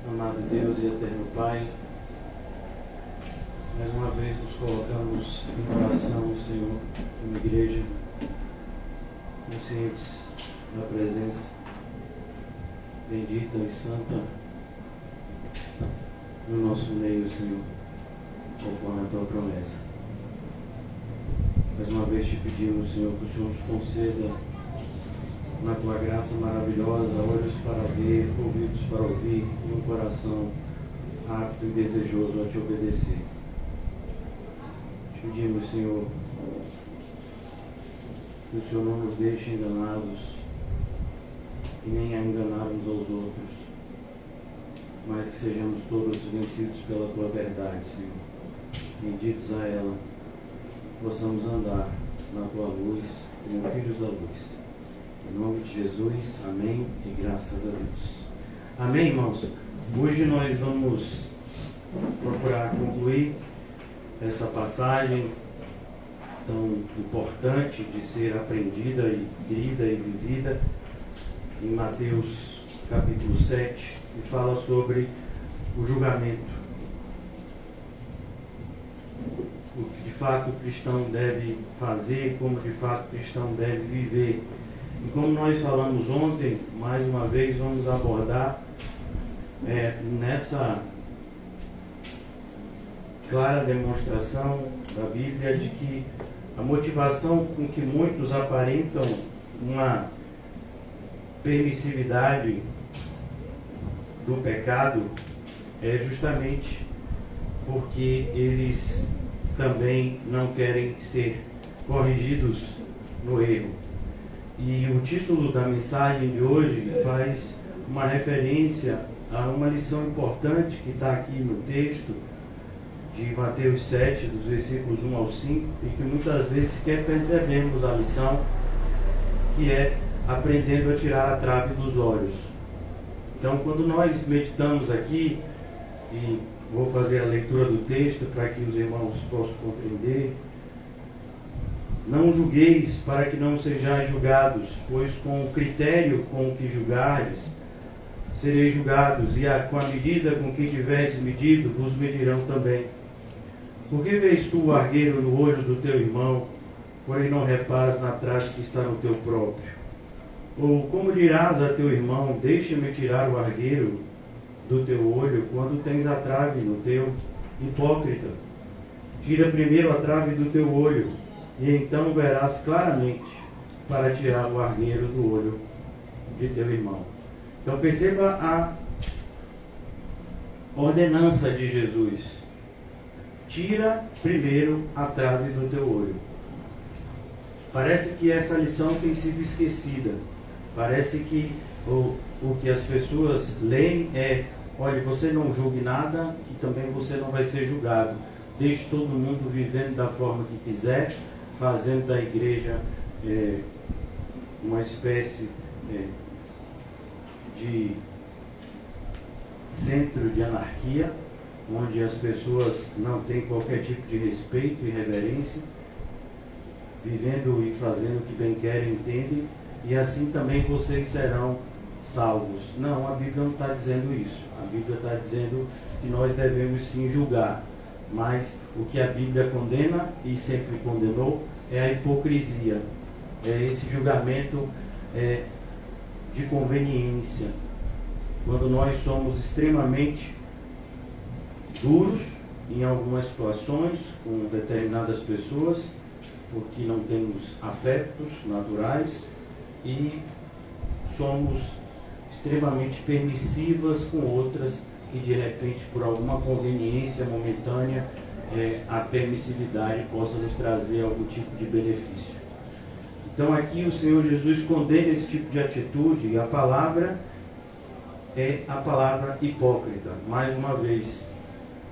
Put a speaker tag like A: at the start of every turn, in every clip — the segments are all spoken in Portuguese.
A: Amado Deus e eterno Pai, mais uma vez nos colocamos em oração, Senhor, como igreja, conscientes da presença bendita e santa no nosso meio, Senhor, conforme a Tua promessa. Mais uma vez te pedimos, Senhor, que o Senhor nos conceda, na Tua graça maravilhosa, olhos para ver, ouvidos para ouvir e um coração apto e desejoso a Te obedecer. Te pedimos, Senhor, que o Senhor não nos deixe enganados e nem a enganar uns aos outros, mas que sejamos todos vencidos pela Tua verdade, Senhor. Benditos a ela, possamos andar na Tua luz, como filhos da luz. Em nome de Jesus, amém e graças a Deus. Amém, irmãos? Hoje nós vamos procurar concluir essa passagem tão importante de ser aprendida e lida e vivida em Mateus capítulo 7, que fala sobre o julgamento. O que de fato o cristão deve fazer, como de fato o cristão deve viver. E como nós falamos ontem, mais uma vez vamos abordar nessa clara demonstração da Bíblia de que a motivação com que muitos aparentam uma permissividade do pecado é justamente porque eles também não querem ser corrigidos no erro. E o título da mensagem de hoje faz uma referência a uma lição importante que está aqui no texto de Mateus 7, dos versículos 1 ao 5, e que muitas vezes sequer percebemos a lição, que é aprendendo a tirar a trave dos olhos. Então, quando nós meditamos aqui, e vou fazer a leitura do texto para que os irmãos possam compreender: não julgueis para que não sejais julgados, pois com o critério com que julgares, sereis julgados, e com a medida com que tiveres medido, vos medirão também. Por que vês tu o argueiro no olho do teu irmão, porém não reparas na trave que está no teu próprio? Ou como dirás a teu irmão: deixa-me tirar o argueiro do teu olho, quando tens a trave no teu? Hipócrita, tira primeiro a trave do teu olho, e então verás claramente para tirar o argueiro do olho de teu irmão. Então perceba a ordenança de Jesus: tira primeiro a trave do teu olho. Parece que essa lição tem sido esquecida. Parece que o que as pessoas leem é: olha, você não julgue nada, que também você não vai ser julgado. Deixe todo mundo vivendo da forma que quiser, fazendo da igreja uma espécie de centro de anarquia, onde as pessoas não têm qualquer tipo de respeito e reverência, vivendo e fazendo o que bem querem e entendem, e assim também vocês serão salvos. Não, a Bíblia não está dizendo isso. A Bíblia está dizendo que nós devemos sim julgar, mas o que a Bíblia condena e sempre condenou é a hipocrisia, é esse julgamento de conveniência, quando nós somos extremamente duros em algumas situações com determinadas pessoas, porque não temos afetos naturais, e somos extremamente permissivas com outras que de repente, por alguma conveniência momentânea, a permissividade possa nos trazer algum tipo de benefício. Então aqui o Senhor Jesus condena esse tipo de atitude, e a palavra é a palavra hipócrita. Mais uma vez,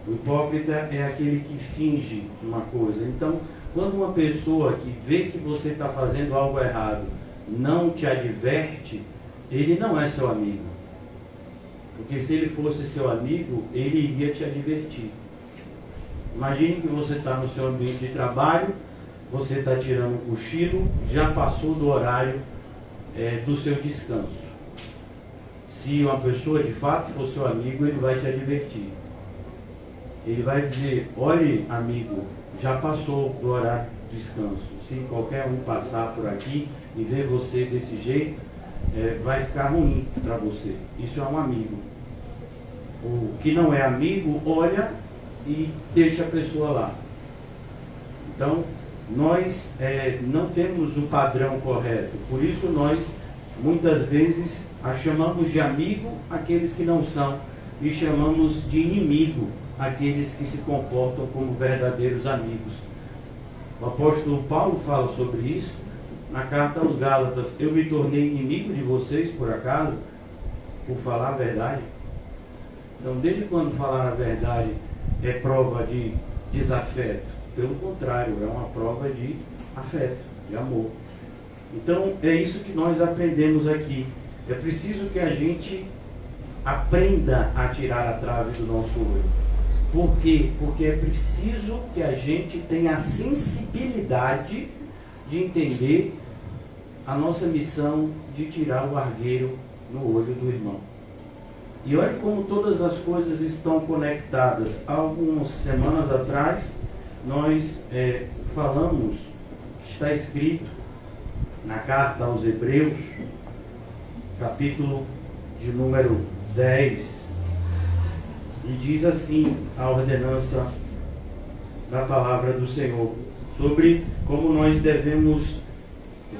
A: o hipócrita é aquele que finge uma coisa. Então, quando uma pessoa que vê que você está fazendo algo errado não te adverte, ele não é seu amigo. Porque se ele fosse seu amigo, ele iria te advertir. Imagine que você está no seu ambiente de trabalho, você está tirando um cochilo, já passou do horário do seu descanso. Se uma pessoa de fato for seu amigo, ele vai te advertir. Ele vai dizer: olhe, amigo, já passou do horário de descanso. Se qualquer um passar por aqui e ver você desse jeito, vai ficar ruim para você. Isso é um amigo. O que não é amigo, olha e deixa a pessoa lá. Então, nós não temos o padrão correto. Por isso nós, muitas vezes, chamamos de amigo aqueles que não são, e chamamos de inimigo aqueles que se comportam como verdadeiros amigos. O apóstolo Paulo fala sobre isso na carta aos Gálatas: eu me tornei inimigo de vocês, por acaso, por falar a verdade? Então, desde quando falar a verdade é prova de desafeto? Pelo contrário, é uma prova de afeto, de amor. Então, é isso que nós aprendemos aqui. É preciso que a gente aprenda a tirar a trave do nosso olho. Por quê? Porque é preciso que a gente tenha a sensibilidade de entender a nossa missão de tirar o argueiro no olho do irmão. E olha como todas as coisas estão conectadas. Há algumas semanas atrás, nós falamos, está escrito na carta aos Hebreus, capítulo de número 10, e diz assim a ordenança da palavra do Senhor, sobre como nós devemos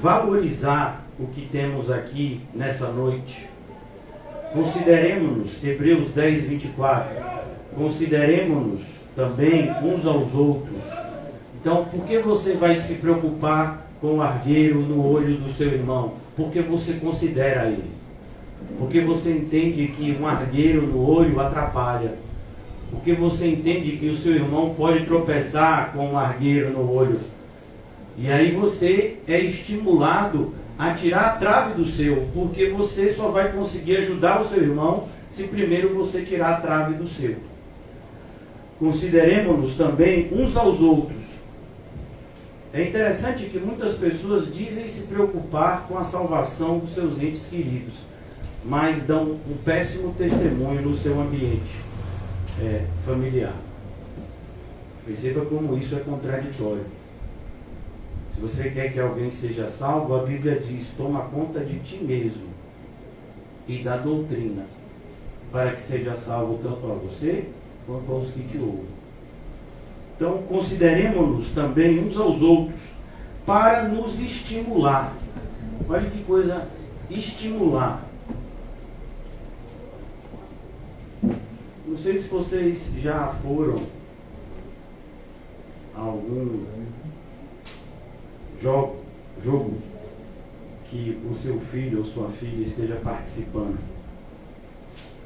A: valorizar o que temos aqui nessa noite. Consideremos-nos, Hebreus 10, 24, consideremos-nos também uns aos outros. Então, por que você vai se preocupar com o argueiro no olho do seu irmão? Porque você considera ele. Porque você entende que um argueiro no olho atrapalha. Porque você entende que o seu irmão pode tropeçar com um argueiro no olho. E aí você é estimulado a tirar a trave do seu, porque você só vai conseguir ajudar o seu irmão se primeiro você tirar a trave do seu. Consideremos-nos também uns aos outros. É interessante que muitas pessoas dizem se preocupar com a salvação dos seus entes queridos, mas dão um péssimo testemunho no seu ambiente familiar. Perceba como isso é contraditório. Se você quer que alguém seja salvo, a Bíblia diz: toma conta de ti mesmo e da doutrina, para que seja salvo tanto a você quanto aos que te ouvem. Então, consideremos-nos também uns aos outros para nos estimular. Olha que coisa, estimular. Não sei se vocês já foram a algum jogo que o seu filho ou sua filha esteja participando.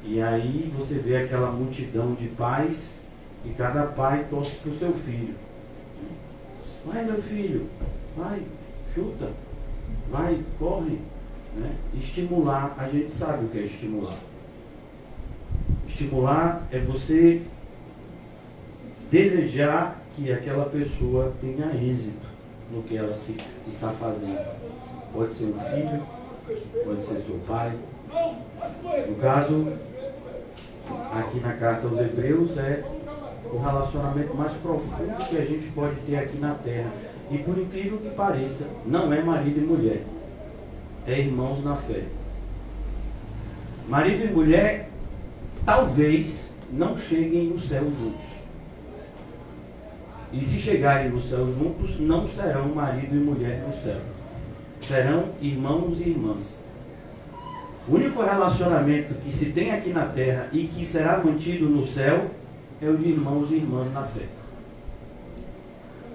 A: E aí você vê aquela multidão de pais e cada pai torce para o seu filho. Vai, meu filho, vai, chuta, vai, corre. Né? Estimular, a gente sabe o que é estimular. Estimular é você desejar que aquela pessoa tenha êxito no que ela está fazendo. Pode ser um filho, pode ser seu pai. No caso, aqui na carta aos Hebreus, é o relacionamento mais profundo que a gente pode ter aqui na terra. E por incrível que pareça, não é marido e mulher, é irmãos na fé. Marido e mulher talvez não cheguem no céu juntos. E se chegarem no céu juntos, não serão marido e mulher no céu. Serão irmãos e irmãs. O único relacionamento que se tem aqui na terra e que será mantido no céu é o de irmãos e irmãs na fé.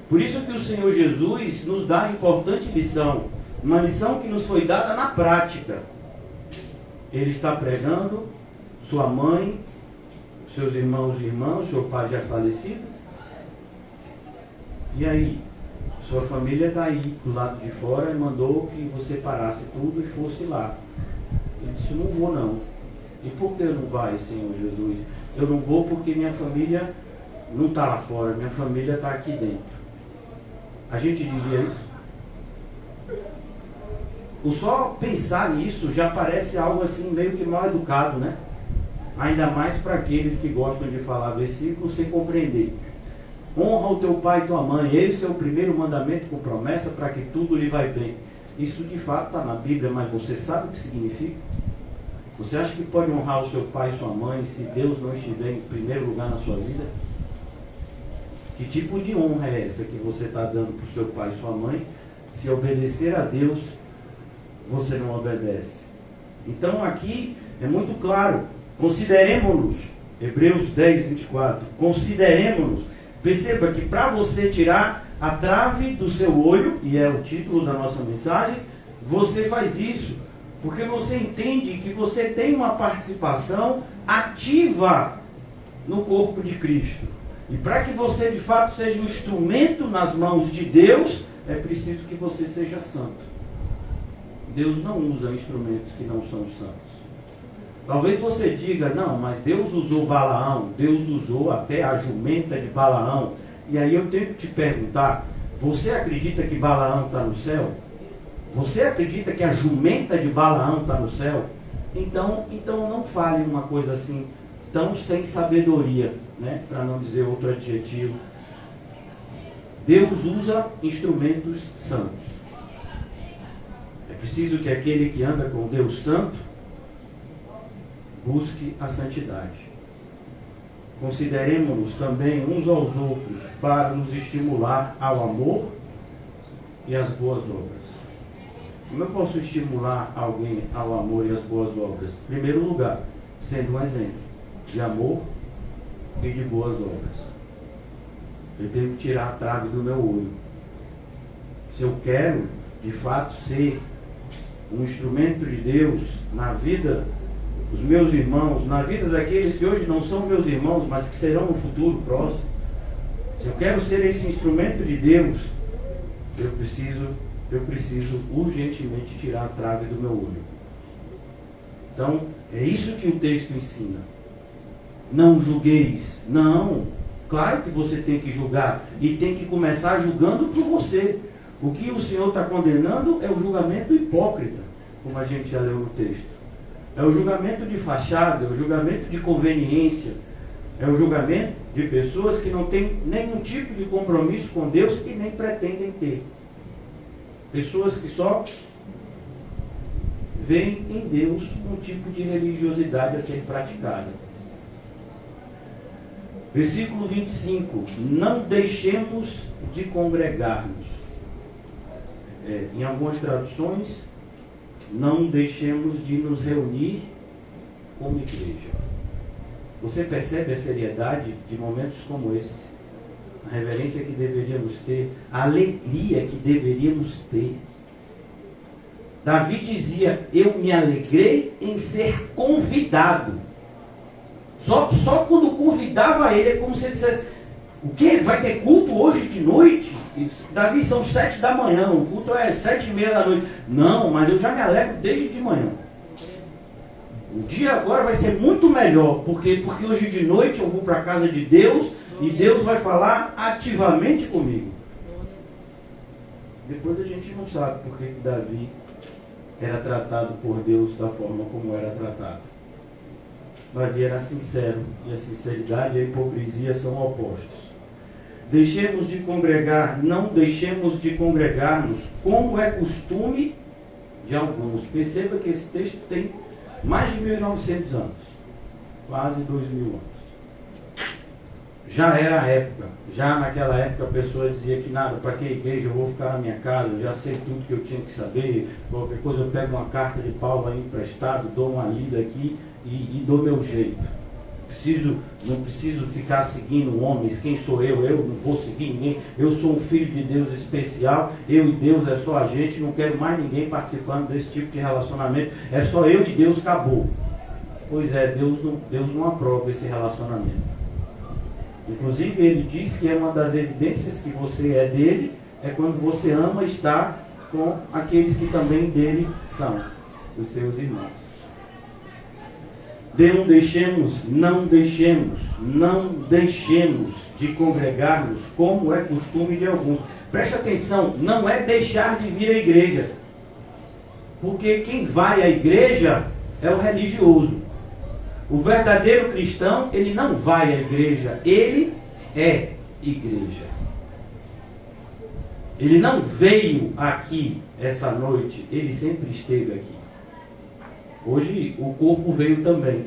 A: Por isso que o Senhor Jesus nos dá a importante lição, uma lição que nos foi dada na prática. Ele está pregando, sua mãe, seus irmãos e irmãs, seu pai já falecido. E aí, sua família está aí do lado de fora e mandou que você parasse tudo e fosse lá. Ele disse: não vou não. E por que não vai, Senhor Jesus? Eu não vou porque minha família não está lá fora, minha família está aqui dentro. A gente diria isso? o só pensar nisso já parece algo assim meio que mal educado, né? Ainda mais para aqueles que gostam de falar versículos sem compreender. Honra o teu pai e tua mãe, esse é o primeiro mandamento com promessa para que tudo lhe vai bem. Isso de fato está na Bíblia, mas você sabe o que significa? Você acha que pode honrar o seu pai e sua mãe se Deus não estiver em primeiro lugar na sua vida? Que tipo de honra é essa que você está dando para o seu pai e sua mãe, se obedecer a Deus, você não obedece? Então aqui é muito claro, consideremos-nos, Hebreus 10, 24, consideremos-nos. Perceba que para você tirar a trave do seu olho, e é o título da nossa mensagem, você faz isso, porque você entende que você tem uma participação ativa no corpo de Cristo. E para que você de fato seja um instrumento nas mãos de Deus, é preciso que você seja santo. Deus não usa instrumentos que não são santos. Talvez você diga, não, mas Deus usou Balaão, Deus usou até a jumenta de Balaão. E aí eu tenho que te perguntar, você acredita que Balaão está no céu? Você acredita que a jumenta de Balaão está no céu? Então não fale uma coisa assim, tão sem sabedoria, né? Para não dizer outro adjetivo. Deus usa instrumentos santos. É preciso que aquele que anda com Deus santo busque a santidade. Consideremos-nos também uns aos outros para nos estimular ao amor e às boas obras. Como eu posso estimular alguém ao amor e às boas obras? Em primeiro lugar, sendo um exemplo de amor e de boas obras. Eu tenho que tirar a trave do meu olho. Se eu quero, de fato, ser um instrumento de Deus na vida dos meus irmãos, na vida daqueles que hoje não são meus irmãos, mas que serão no futuro próximo, se eu quero ser esse instrumento de Deus, eu preciso urgentemente tirar a trave do meu olho. Então, é isso que o texto ensina. Não julgueis. Não. Claro que você tem que julgar. E tem que começar julgando por você. O que o Senhor está condenando é o julgamento hipócrita, como a gente já leu no texto. É o julgamento de fachada, é o julgamento de conveniência. É o julgamento de pessoas que não têm nenhum tipo de compromisso com Deus e nem pretendem ter. Pessoas que só veem em Deus um tipo de religiosidade a ser praticada. Versículo 25. Não deixemos de congregar-nos. Em algumas traduções, não deixemos de nos reunir como igreja. Você percebe a seriedade de momentos como esse? A reverência que deveríamos ter, a alegria que deveríamos ter. Davi dizia, eu me alegrei em ser convidado. Só quando convidava ele, é como se ele dissesse, o quê? Vai ter culto hoje de noite? Davi, são 7 da manhã, o culto é 7:30 da noite. Não, mas eu já me alegro desde de manhã. O dia agora vai ser muito melhor, porque hoje de noite eu vou para a casa de Deus e Deus vai falar ativamente comigo. Depois a gente não sabe por que Davi era tratado por Deus da forma como era tratado. Davi era sincero, e a sinceridade e a hipocrisia são opostos. Deixemos de congregar, não deixemos de congregar-nos, como é costume de alguns. Perceba que esse texto tem mais de 1900 anos, quase 2000 anos. Já era a época, já naquela época a pessoa dizia que nada, para que igreja, eu vou ficar na minha casa, eu já sei tudo que eu tinha que saber, qualquer coisa eu pego uma carta de Paulo aí emprestado, dou uma lida aqui e dou meu jeito. Não preciso ficar seguindo homens, quem sou eu? Eu não vou seguir ninguém, eu sou um filho de Deus especial, eu e Deus é só a gente, não quero mais ninguém participando desse tipo de relacionamento, é só eu e Deus, acabou. Pois é, Deus não aprova esse relacionamento. Inclusive ele diz que é uma das evidências que você é dele, é quando você ama estar com aqueles que também dele são, os seus irmãos. Não deixemos de congregar-nos, como é costume de alguns. Preste atenção, não é deixar de vir à igreja. Porque quem vai à igreja é o religioso. O verdadeiro cristão, ele não vai à igreja, ele é igreja. Ele não veio aqui essa noite, ele sempre esteve aqui. Hoje o corpo veio também,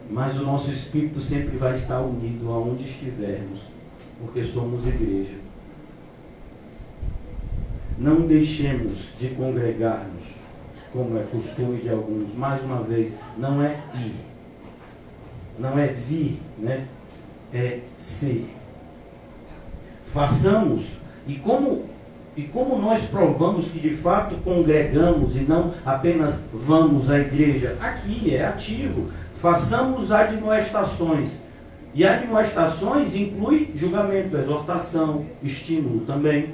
A: mas o nosso espírito sempre vai estar unido aonde estivermos, porque somos igreja. Não deixemos de congregar-nos, como é costume de alguns. Mais uma vez, não é ir, não é vir, né? É ser. Façamos, e como nós provamos que de fato congregamos e não apenas vamos à igreja, aqui é ativo. Façamos admoestações. E admoestações inclui julgamento, exortação, estímulo também.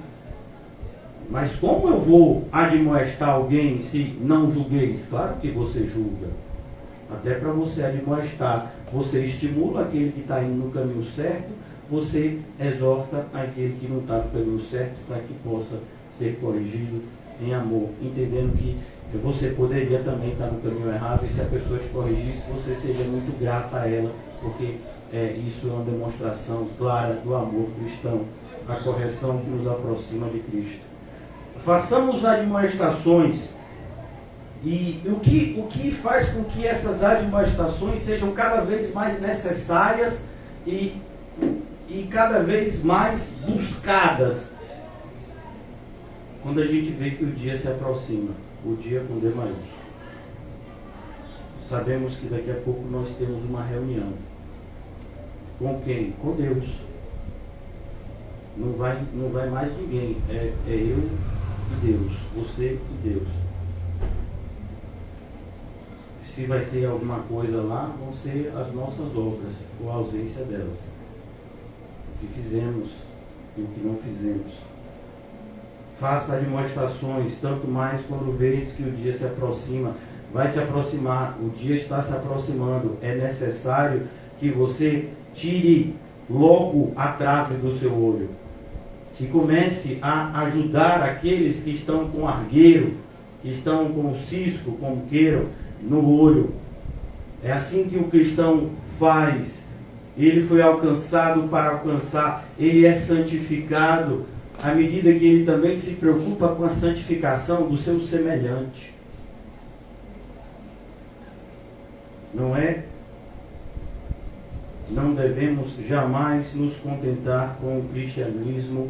A: Mas como eu vou admoestar alguém se não julgueis? Claro que você julga. Até para você admoestar, você estimula aquele que está indo no caminho certo, você exorta aquele que não está no caminho certo para que possa ser corrigido em amor, entendendo que você poderia também estar no caminho errado, e se a pessoa te corrigisse, você seja muito grata a ela, porque isso é uma demonstração clara do amor cristão, a correção que nos aproxima de Cristo. Façamos admoestações, e o que faz com que essas admoestações sejam cada vez mais necessárias e cada vez mais buscadas, quando a gente vê que o dia se aproxima, o dia com D maiúsculo. Sabemos que daqui a pouco nós temos uma reunião. Com quem? Com Deus. Não vai mais ninguém. É eu e Deus. Você e Deus. Se vai ter alguma coisa lá, vão ser as nossas obras, ou a ausência delas. O que fizemos e o que não fizemos. Faça admoestações, tanto mais quando vedes que o dia se aproxima. Vai se aproximar, o dia está se aproximando. É necessário que você tire logo a trave do seu olho e comece a ajudar aqueles que estão com argueiro, que estão com cisco, como queiram, no olho. É assim que o cristão faz. Ele foi alcançado para alcançar, ele é santificado à medida que ele também se preocupa com a santificação do seu semelhante. Não devemos jamais nos contentar com o cristianismo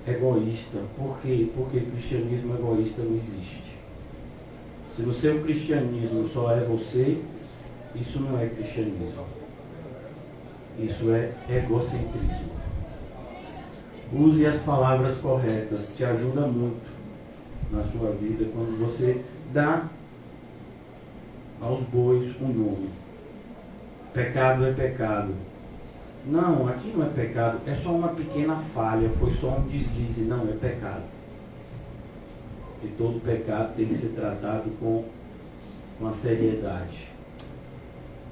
A: egoísta. Por quê? Porque cristianismo egoísta não existe. Se no seu cristianismo só é você, isso não é cristianismo. Isso é egocentrismo. Use as palavras corretas, te ajuda muito na sua vida quando você dá aos bois um nome. Pecado é pecado. Não, aqui não é pecado, é só uma pequena falha, foi só um deslize, não é pecado. E todo pecado tem que ser tratado com a seriedade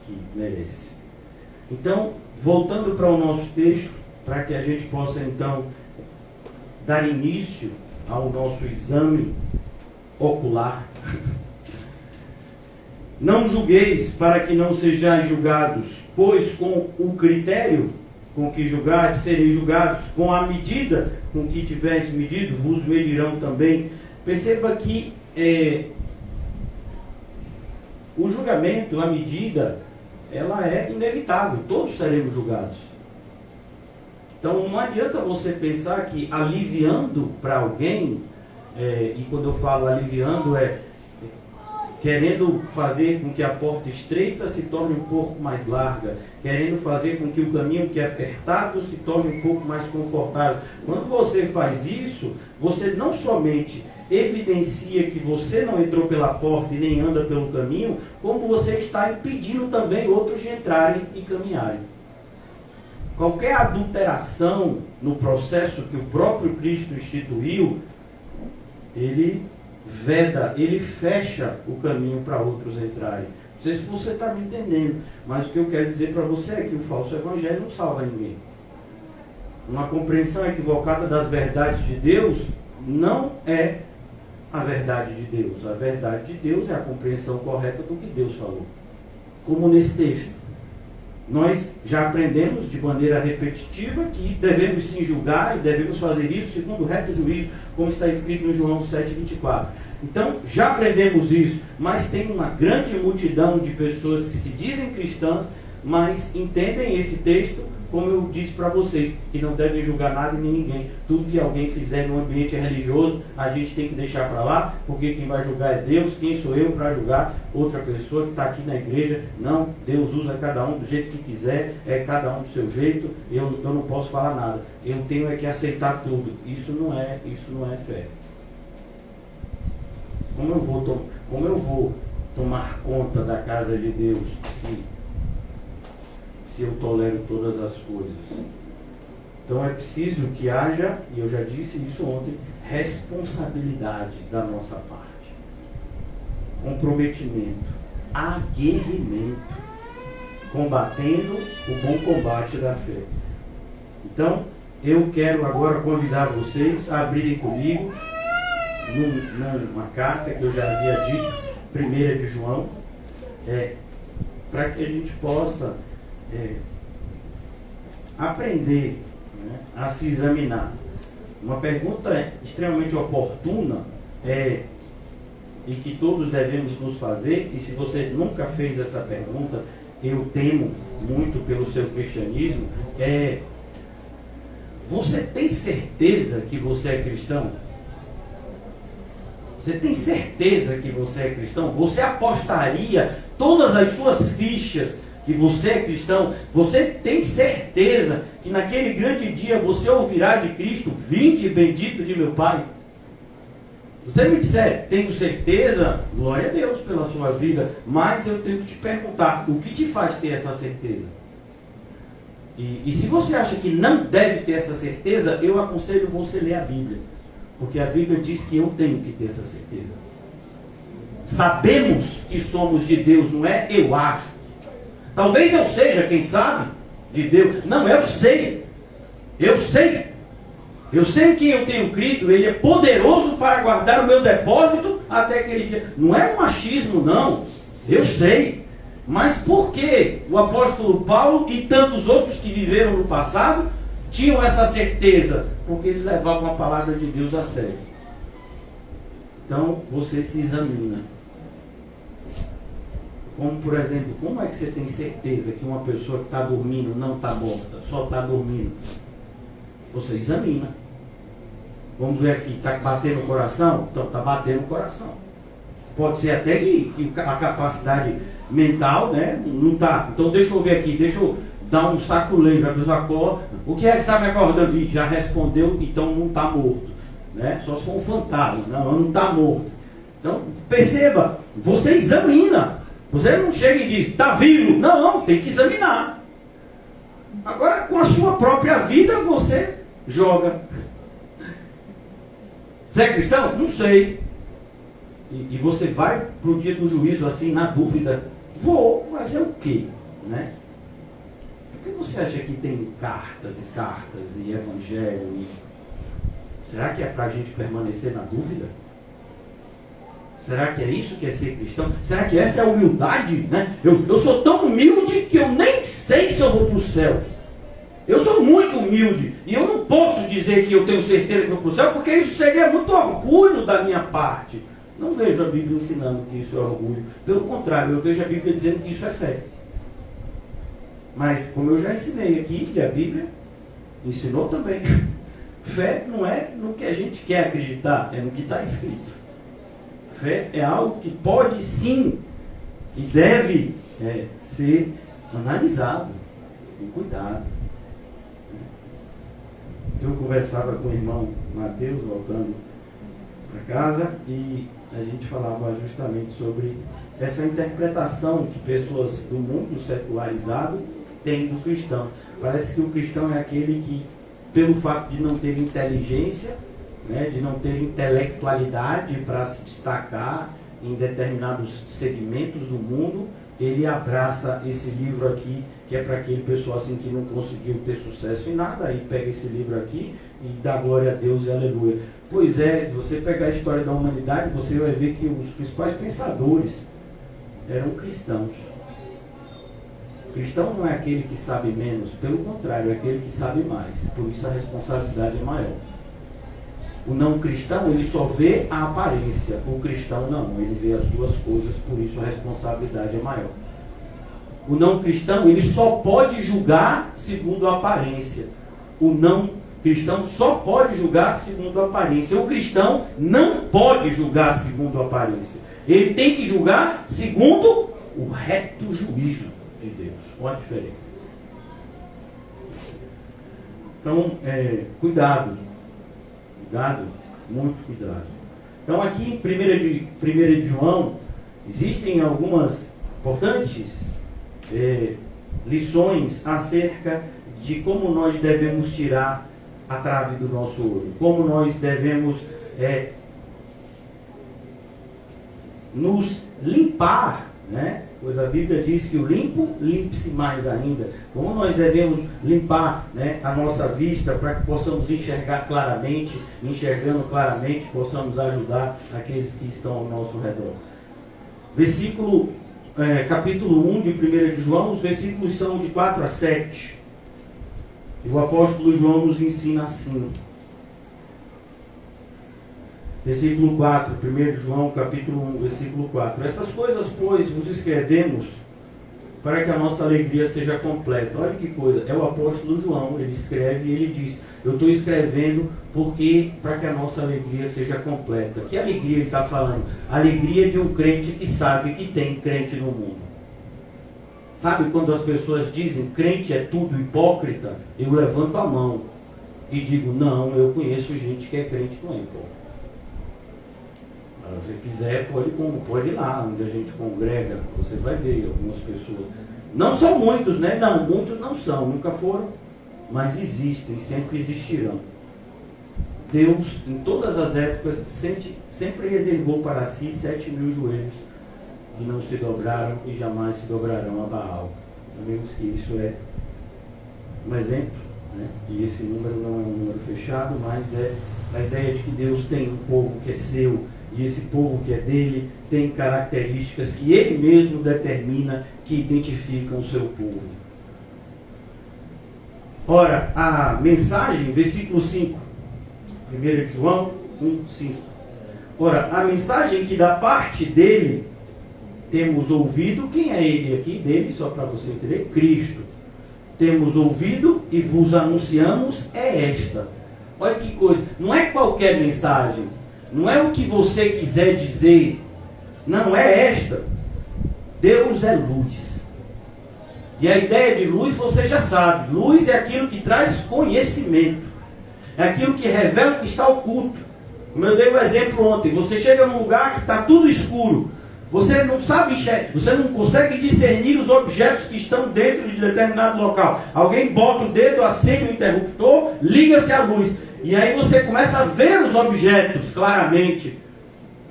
A: que merece. Então, voltando para o nosso texto, para que a gente possa então dar início ao nosso exame ocular. Não julgueis para que não sejais julgados, pois com o critério com que julgardes, sereis julgados, com a medida com que tiverdes medido, vos medirão também. Perceba que o julgamento, a medida, ela é inevitável, todos seremos julgados. Então não adianta você pensar que aliviando para alguém, e quando eu falo aliviando querendo fazer com que a porta estreita se torne um pouco mais larga, querendo fazer com que o caminho que é apertado se torne um pouco mais confortável. Quando você faz isso, você não somente evidencia que você não entrou pela porta e nem anda pelo caminho, como você está impedindo também outros de entrarem e caminharem. Qualquer adulteração no processo que o próprio Cristo instituiu, ele veda, ele fecha o caminho para outros entrarem. Não sei se você está me entendendo, mas o que eu quero dizer para você é que o falso evangelho não salva ninguém. Uma compreensão equivocada das verdades de Deus não é a verdade de Deus? A verdade de Deus é a compreensão correta do que Deus falou. Como nesse texto. Nós já aprendemos de maneira repetitiva que devemos sim julgar e devemos fazer isso segundo o reto juízo, como está escrito no João 7,24. Então, já aprendemos isso, mas tem uma grande multidão de pessoas que se dizem cristãs, mas entendem esse texto, como eu disse para vocês, que não devem julgar nada nem ninguém. Tudo que alguém fizer no ambiente religioso, a gente tem que deixar para lá, porque quem vai julgar é Deus. Quem sou eu para julgar outra pessoa que está aqui na igreja? Não, Deus usa cada um do jeito que quiser, é cada um do seu jeito, eu não posso falar nada. Eu tenho é que aceitar tudo. Isso não é fé. Como eu vou tomar conta da casa de Deus se eu tolero todas as coisas? Então é preciso que haja, e eu já disse isso ontem, responsabilidade da nossa parte, comprometimento, aguerrimento, combatendo o bom combate da fé. Então eu quero agora convidar vocês a abrirem comigo numa carta que eu já havia dito, 1 de João, para que a gente possa aprender, né, a se examinar. Uma pergunta extremamente oportuna e que todos devemos nos fazer, e se você nunca fez essa pergunta, eu temo muito pelo seu cristianismo, você tem certeza que você é cristão? Você tem certeza que você é cristão? Você apostaria todas as suas fichas que você é cristão? Você tem certeza que naquele grande dia você ouvirá de Cristo: vinde bendito de meu Pai? Você me disser: tenho certeza, glória a Deus pela sua vida, mas eu tenho que te perguntar, o que te faz ter essa certeza? E se você acha que não deve ter essa certeza, eu aconselho você a ler a Bíblia, porque a Bíblia diz que eu tenho que ter essa certeza. Sabemos que somos de Deus, não é eu acho. Talvez eu seja, quem sabe, de Deus. Não, eu sei. Eu sei. Eu sei que eu tenho crido, Ele é poderoso para guardar o meu depósito até aquele dia. Não é um machismo, não. Eu sei. Mas por que o apóstolo Paulo e tantos outros que viveram no passado tinham essa certeza? Porque eles levavam a palavra de Deus a sério. Então, você se examina. Como, por exemplo, como é que você tem certeza que uma pessoa que está dormindo não está morta, só está dormindo? Você examina. Vamos ver aqui, está batendo o coração? Então, está batendo o coração. Pode ser até que a capacidade mental, né, não está. Então, deixa eu ver aqui, deixa eu dar um saculejo. A pessoa acorda. O que é que está me acordando? E já respondeu, então não está morto. Né? Só se for um fantasma. Não está morto. Então, perceba, você examina. Você não chega e diz: está vivo. Não, tem que examinar. Agora, com a sua própria vida, você joga. Você é cristão? Não sei. E você vai para o dia do juízo assim, na dúvida: vou fazer o quê? Né? Por que você acha que tem cartas e cartas e evangelho? Será que é para a gente permanecer na dúvida? Será que é isso que é ser cristão? Será que essa é a humildade? Né? Eu sou tão humilde que eu nem sei se eu vou para o céu. Eu sou muito humilde e eu não posso dizer que eu tenho certeza que eu vou para o céu, porque isso seria muito orgulho da minha parte. Não vejo a Bíblia ensinando que isso é orgulho. Pelo contrário, eu vejo a Bíblia dizendo que isso é fé. Mas, como eu já ensinei aqui, e a Bíblia ensinou também, fé não é no que a gente quer acreditar, é no que está escrito. Fé é algo que pode sim e deve ser analisado com cuidado. Eu conversava com o irmão Mateus, voltando para casa, e a gente falava justamente sobre essa interpretação que pessoas do mundo secularizado têm do cristão. Parece que o cristão é aquele que, pelo fato de não ter inteligência, né, de não ter intelectualidade para se destacar em determinados segmentos do mundo, ele abraça esse livro aqui, que é para aquele pessoal assim que não conseguiu ter sucesso em nada, aí pega esse livro aqui e dá glória a Deus e aleluia. Pois é, se você pegar a história da humanidade, você vai ver que os principais pensadores eram cristãos. O cristão não é aquele que sabe menos, pelo contrário, é aquele que sabe mais. Por isso a responsabilidade é maior. O não cristão, ele só vê a aparência. O cristão não, ele vê as duas coisas, por isso a responsabilidade é maior. O não cristão, ele só pode julgar segundo a aparência. O não cristão só pode julgar segundo a aparência. O cristão não pode julgar segundo a aparência. Ele tem que julgar segundo o reto juízo de Deus. Olha a diferença. Então, cuidado. Cuidado, muito cuidado. Então, aqui em 1 de João, existem algumas importantes lições acerca de como nós devemos tirar a trave do nosso olho, como nós devemos nos limpar, né? Pois a Bíblia diz que o limpo, limpe-se mais ainda. Como nós devemos limpar, né, a nossa vista para que possamos enxergar claramente, enxergando claramente, possamos ajudar aqueles que estão ao nosso redor. Capítulo 1 de 1 de João, os versículos são de 4 a 7. E o apóstolo João nos ensina assim. Versículo 4, 1 de João, capítulo 1, versículo 4. Estas coisas, pois, vos escrevemos para que a nossa alegria seja completa. Olha que coisa, é o apóstolo João, ele escreve e ele diz, eu estou escrevendo para que a nossa alegria seja completa. Que alegria ele está falando? A alegria de um crente que sabe que tem crente no mundo. Sabe quando as pessoas dizem crente é tudo hipócrita? Eu levanto a mão e digo, não, eu conheço gente que é crente que não é hipócrita. Se você quiser, pode ir lá, onde a gente congrega, você vai ver algumas pessoas. Não são muitos, né? Não, muitos não são, nunca foram, mas existem, sempre existirão. Deus, em todas as épocas, sempre reservou para si 7.000 joelhos que não se dobraram e jamais se dobrarão a Baal. Sabemos que isso é um exemplo, né? E esse número não é um número fechado, mas é a ideia de que Deus tem um povo que é seu, e esse povo que é dele tem características que ele mesmo determina que identificam o seu povo. Ora, a mensagem, versículo 5, 1 de João 1, 5. Ora, a mensagem que da parte dele temos ouvido, quem é ele aqui? Dele, só para você entender, Cristo. Temos ouvido e vos anunciamos esta. Olha que coisa, não é qualquer mensagem. Não é o que você quiser dizer. Não é esta. Deus é luz. E a ideia de luz você já sabe. Luz é aquilo que traz conhecimento. É aquilo que revela o que está oculto. Como eu dei um exemplo ontem. Você chega num lugar que está tudo escuro. Você não sabe enxergar. Você não consegue discernir os objetos que estão dentro de determinado local. Alguém bota o dedo, acende o interruptor, liga-se a luz. E aí você começa a ver os objetos claramente.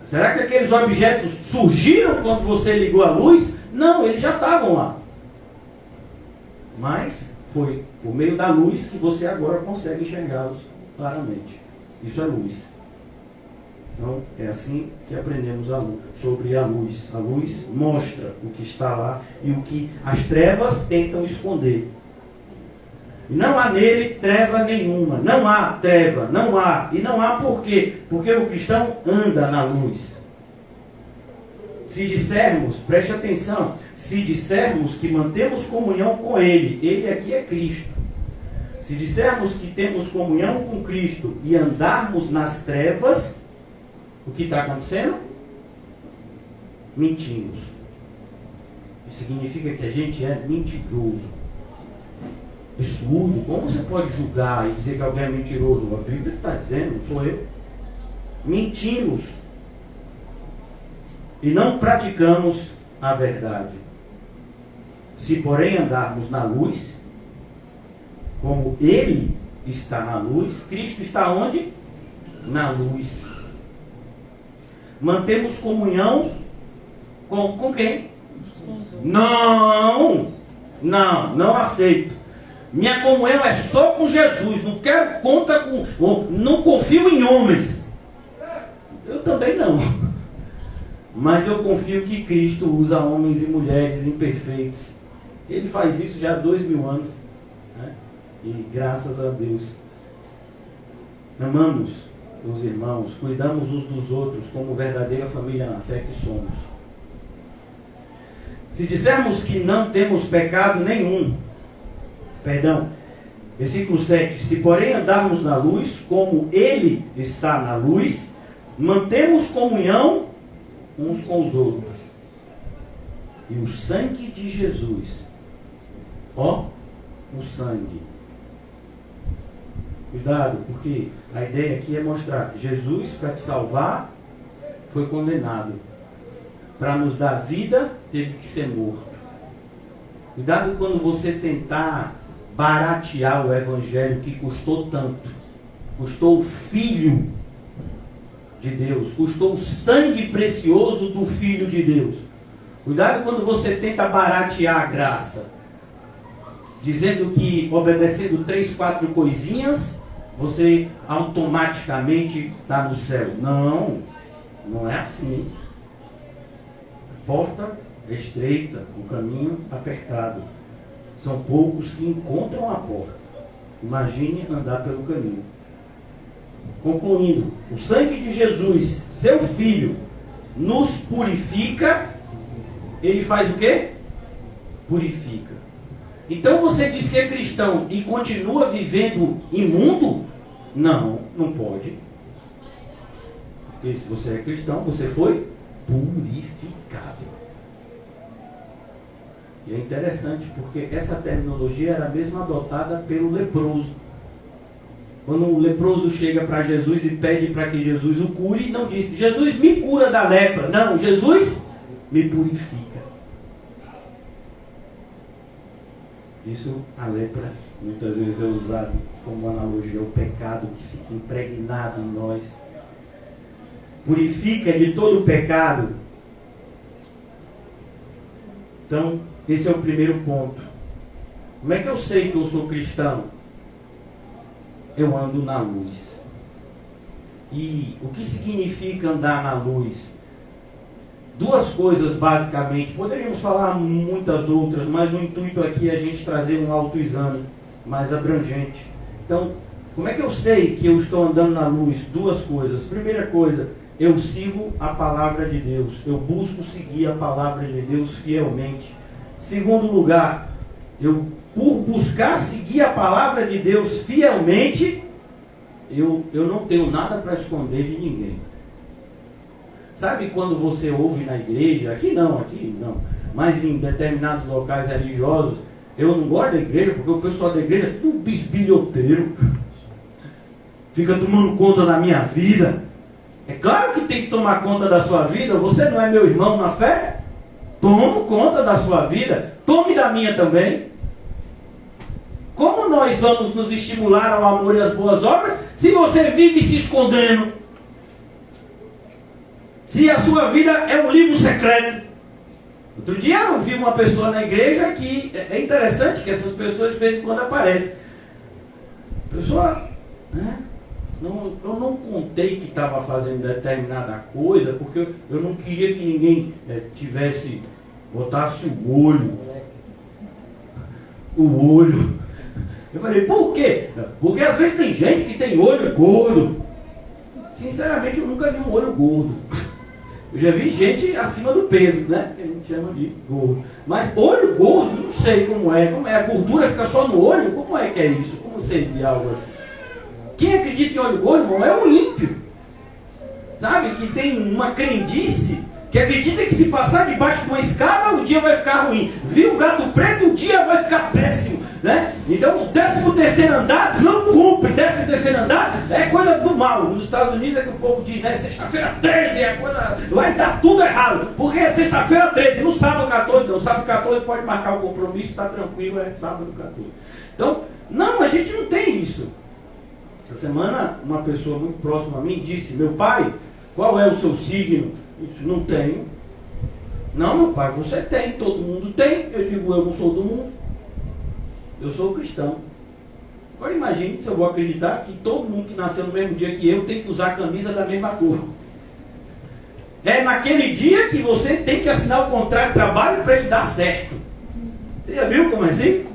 A: Será que aqueles objetos surgiram quando você ligou a luz? Não, eles já estavam lá. Mas foi por meio da luz que você agora consegue enxergá-los claramente. Isso é luz. Então é assim que aprendemos sobre a luz. A luz mostra o que está lá e o que as trevas tentam esconder. Não há nele treva nenhuma. Não há treva, não há. E não há por quê? Porque o cristão anda na luz. Se dissermos, preste atenção, se dissermos que mantemos comunhão com ele, ele aqui é Cristo. Se dissermos que temos comunhão com Cristo e andarmos nas trevas, o que está acontecendo? Mentimos. Isso significa que a gente é mentiroso. Absurdo. Como você pode julgar e dizer que alguém é mentiroso? A Bíblia está dizendo, não sou eu. Mentimos. E não praticamos a verdade. Se porém andarmos na luz, como ele está na luz, Cristo está onde? Na luz. Mantemos comunhão com quem? Não aceito. Minha comunhão é só com Jesus. Não quero conta com. Não confio em homens. Eu também não. Mas eu confio que Cristo usa homens e mulheres imperfeitos. Ele faz isso já há 2000 anos. Né? E graças a Deus. Amamos os irmãos, cuidamos uns dos outros como verdadeira família na fé que somos. Se dissermos que não temos pecado nenhum, versículo 7, se porém andarmos na luz, como Ele está na luz, mantemos comunhão uns com os outros. E o sangue de Jesus, o sangue. Cuidado, porque a ideia aqui é mostrar que Jesus, para te salvar, foi condenado. Para nos dar vida, teve que ser morto. Cuidado quando você tentar baratear o evangelho que custou tanto. Custou o Filho de Deus. Custou o sangue precioso do Filho de Deus. Cuidado quando você tenta baratear a graça. Dizendo que obedecendo 3, 4 coisinhas, você automaticamente está no céu. Não, não é assim. A porta é estreita, o caminho apertado. São poucos que encontram a porta. Imagine andar pelo caminho. Concluindo, o sangue de Jesus, seu Filho, nos purifica. Ele faz o quê? Purifica. Então você diz que é cristão e continua vivendo imundo? Não, não pode. Porque se você é cristão, você foi purificado. E é interessante porque essa terminologia era a mesma adotada pelo leproso. Quando o leproso chega para Jesus e pede para que Jesus o cure, não diz, Jesus me cura da lepra. Não, Jesus me purifica. Isso, a lepra, muitas vezes é usado como analogia ao pecado que fica impregnado em nós. Purifica de todo o pecado. Então, esse é o primeiro ponto. Como é que eu sei que eu sou cristão? Eu ando na luz. E o que significa andar na luz? Duas coisas basicamente, poderíamos falar muitas outras, mas o intuito aqui é a gente trazer um autoexame mais abrangente. Então, como é que eu sei que eu estou andando na luz? Duas coisas. Primeira coisa, eu sigo a palavra de Deus. Eu busco seguir a palavra de Deus fielmente. Segundo lugar, por buscar seguir a palavra de Deus fielmente, eu não tenho nada para esconder de ninguém. Sabe quando você ouve na igreja, aqui não, mas em determinados locais religiosos, eu não gosto da igreja porque o pessoal da igreja é tudo bisbilhoteiro, fica tomando conta da minha vida. É claro que tem que tomar conta da sua vida. Você não é meu irmão na fé? Tomo conta da sua vida, tome da minha também. Como nós vamos nos estimular ao amor e às boas obras se você vive se escondendo? Se a sua vida é um livro secreto. Outro dia eu vi uma pessoa na igreja que é interessante que essas pessoas de vez em quando aparecem. A pessoa, né? Eu não contei que estava fazendo determinada coisa porque eu não queria que ninguém botasse o olho. Eu falei, por quê? Porque às vezes tem gente que tem olho gordo. Sinceramente, eu nunca vi um olho gordo. Eu já vi gente acima do peso, né? Que a gente chama de gordo. Mas olho gordo, não sei como é. Como é? A gordura fica só no olho? Como é que é isso? Como seria algo assim? Quem acredita em olho gordo, irmão, é o ímpio. Sabe? Que tem uma crendice que acredita que se passar debaixo de uma escada, o dia vai ficar ruim. Viu o gato preto, o dia vai ficar péssimo. Né? Então, o 13º andar não cumpre. 13º andar é coisa do mal. Nos Estados Unidos é que o povo diz, né? Sexta-feira 13 é coisa... vai dar tudo errado. Porque é sexta-feira 13, não sábado 14 não. Sábado 14 pode marcar o compromisso, está tranquilo, é sábado 14. Então, não, a gente não tem isso. Essa semana, uma pessoa muito próxima a mim disse, meu pai, qual é o seu signo? Eu disse, não tenho. Não, meu pai, você tem, todo mundo tem. Eu digo, eu não sou do mundo. Eu sou cristão. Agora imagine se eu vou acreditar que todo mundo que nasceu no mesmo dia que eu tem que usar a camisa da mesma cor.
B: É naquele dia que você tem que assinar o contrato de trabalho para ele dar certo. Você já viu como é assim?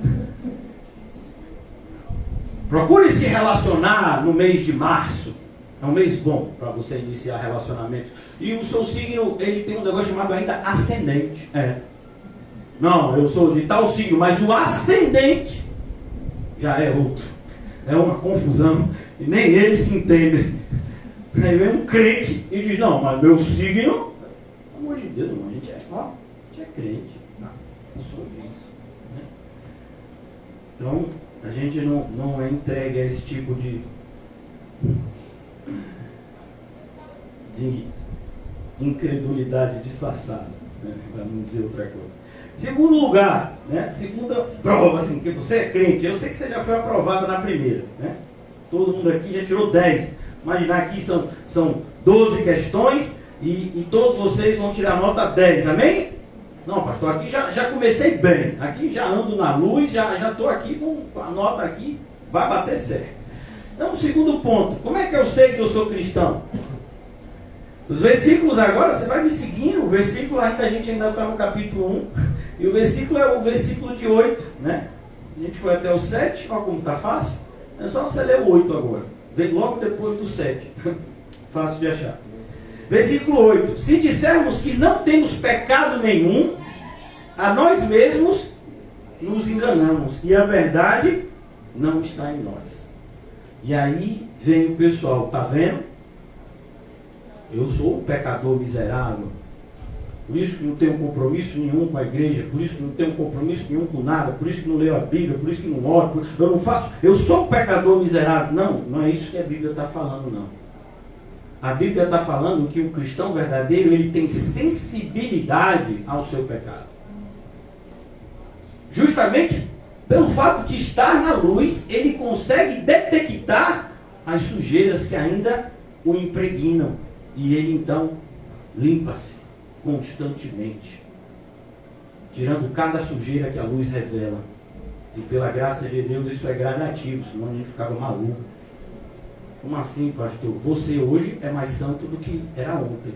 B: Procure se relacionar no mês de março. É um mês bom para você iniciar relacionamento. E o seu signo, ele tem um negócio chamado ainda ascendente. Não, eu sou de tal signo, mas o ascendente já é outro. É uma confusão. E nem eles se entendem. Aí vem um crente e diz, não, mas meu signo, pelo amor de Deus, irmão, a gente é crente. Não sou isso. Né? Então, a gente não é entregue a esse tipo de incredulidade disfarçada, né? Para não dizer outra coisa. Segundo lugar, né? Segunda prova, assim, que você é crente. Eu sei que você já foi aprovado na primeira, né? Todo mundo aqui já tirou 10. Imaginar aqui são 12 questões e todos vocês vão tirar nota 10, amém? Não, pastor, aqui já comecei bem. Aqui já ando na luz, já estou aqui com a nota aqui, vai bater certo. Então, segundo ponto, como é que eu sei que eu sou cristão? Os versículos agora, você vai me seguindo, o versículo aí que a gente ainda está no capítulo 1, e o versículo é o versículo de 8, né? A gente foi até o 7, olha como está fácil. É só você ler o 8 agora, vem logo depois do 7, fácil de achar. Versículo 8, se dissermos que não temos pecado nenhum, a nós mesmos nos enganamos, e a verdade não está em nós. E aí vem o pessoal, tá vendo? Eu sou um pecador miserável, por isso que não tenho compromisso nenhum com a igreja, por isso que não tenho compromisso nenhum com nada, por isso que não leio a Bíblia, por isso que não oro, eu não faço, eu sou um pecador miserável. Não é isso que a Bíblia está falando, não. A Bíblia está falando que o cristão verdadeiro, ele tem sensibilidade ao seu pecado. Justamente pelo fato de estar na luz, ele consegue detectar as sujeiras que ainda o impregnam. E ele então limpa-se constantemente, tirando cada sujeira que a luz revela. E pela graça de Deus isso é gradativo, senão a gente ficava maluco. Como assim, pastor? Você hoje é mais santo do que era ontem.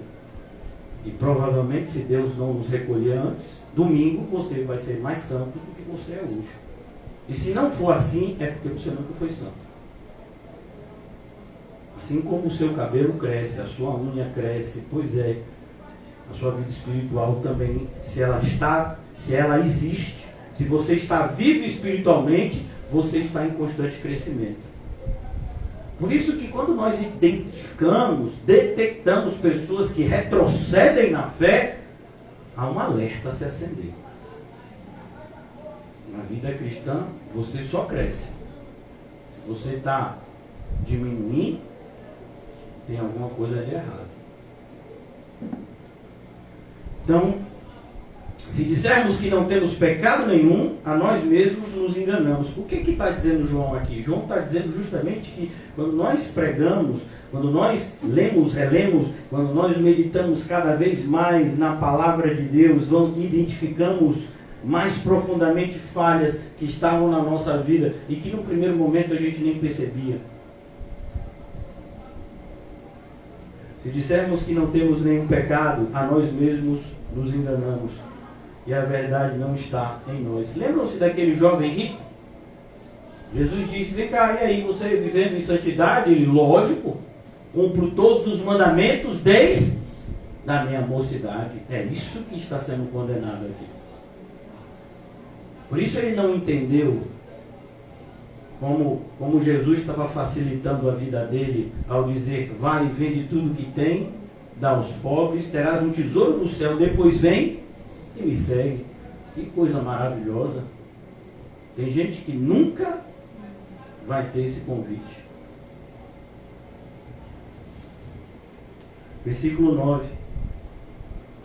B: E provavelmente, se Deus não nos recolher antes, domingo você vai ser mais santo do que você é hoje. E se não for assim, é porque você nunca foi santo. Assim como o seu cabelo cresce, a sua unha cresce, pois é, a sua vida espiritual também, se ela existe, se você está vivo espiritualmente, você está em constante crescimento. Por isso que quando nós detectamos pessoas que retrocedem na fé, há um alerta a se acender. Na vida cristã, você só cresce. Se você está diminuindo, tem alguma coisa de errado. Então, se dissermos que não temos pecado nenhum, a nós mesmos nos enganamos. O que está dizendo João aqui? João está dizendo justamente que quando nós pregamos, quando nós lemos, relemos, quando nós meditamos cada vez mais na palavra de Deus, identificamos mais profundamente falhas que estavam na nossa vida e que no primeiro momento a gente nem percebia. Se dissermos que não temos nenhum pecado, a nós mesmos nos enganamos. E a verdade não está em nós. Lembram-se daquele jovem rico? Jesus disse, vem cá, e aí, você vivendo em santidade? Ele, lógico, cumpro todos os mandamentos desde a minha mocidade. É isso que está sendo condenado aqui. Por isso ele não entendeu como Jesus estava facilitando a vida dele ao dizer, vai e vende tudo que tem, dá aos pobres, terás um tesouro no céu, depois vem e me segue. Que coisa maravilhosa. Tem gente que nunca vai ter esse convite. Versículo 9.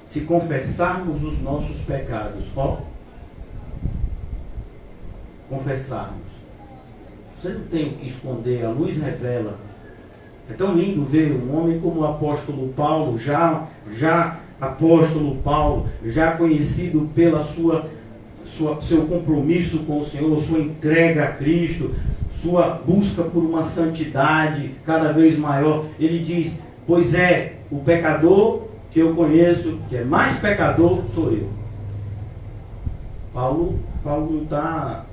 B: Se confessarmos os nossos pecados, confessarmos. Você não tem o que esconder, a luz revela. É tão lindo ver um homem como o apóstolo Paulo, já apóstolo Paulo, já conhecido pela seu compromisso com o Senhor, sua entrega a Cristo, sua busca por uma santidade cada vez maior. Ele diz, pois o pecador que eu conheço, que é mais pecador, sou eu. Paulo não está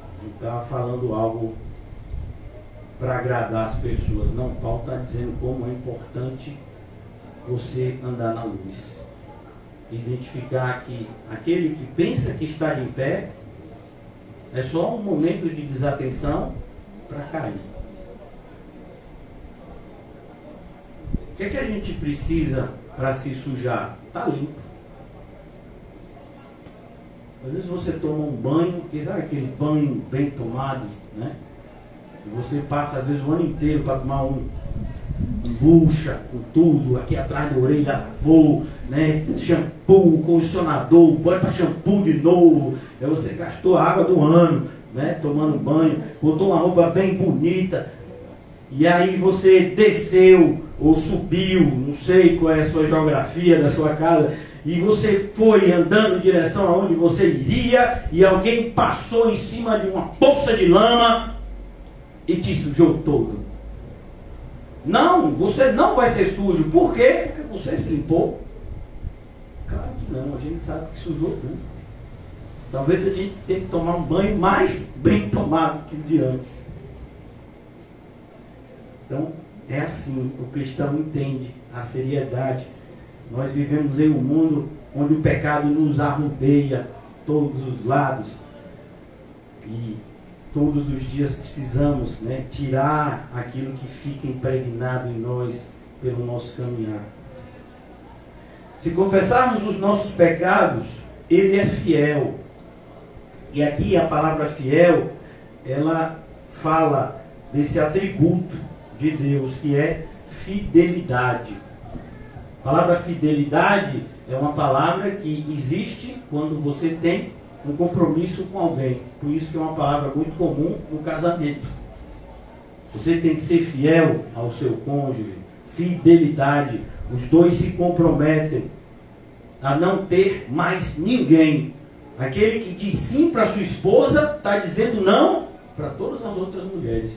B: falando algo para agradar as pessoas. Não, Paulo está dizendo como é importante você andar na luz. Identificar que aquele que pensa que está de pé é só um momento de desatenção para cair. O que é que a gente precisa para se sujar? Está limpo. Às vezes você toma um banho, sabe aquele banho bem tomado, né? E você passa às vezes o ano inteiro para tomar um bucha com tudo, aqui atrás da orelha lavou, né? Shampoo, condicionador, bota shampoo de novo. Aí você gastou a água do ano, né? Tomando banho, botou uma roupa bem bonita. E aí você desceu ou subiu, não sei qual é a sua geografia da sua casa, e você foi andando em direção aonde você iria, e alguém passou em cima de uma poça de lama e te sujou todo. Não, você não vai ser sujo. Por quê? Porque você se limpou. Claro que não, a gente sabe que sujou tudo. Talvez a gente tenha que tomar um banho mais bem tomado que o de antes. Então, é assim, o cristão entende a seriedade. Nós vivemos em um mundo onde o pecado nos arrodeia todos os lados. E todos os dias precisamos, né, tirar aquilo que fica impregnado em nós pelo nosso caminhar. Se confessarmos os nossos pecados, Ele é fiel. E aqui a palavra fiel, ela fala desse atributo de Deus, que é fidelidade. A palavra fidelidade é uma palavra que existe quando você tem um compromisso com alguém. Por isso que é uma palavra muito comum no casamento. Você tem que ser fiel ao seu cônjuge. Fidelidade. Os dois se comprometem a não ter mais ninguém. Aquele que diz sim para sua esposa está dizendo não para todas as outras mulheres.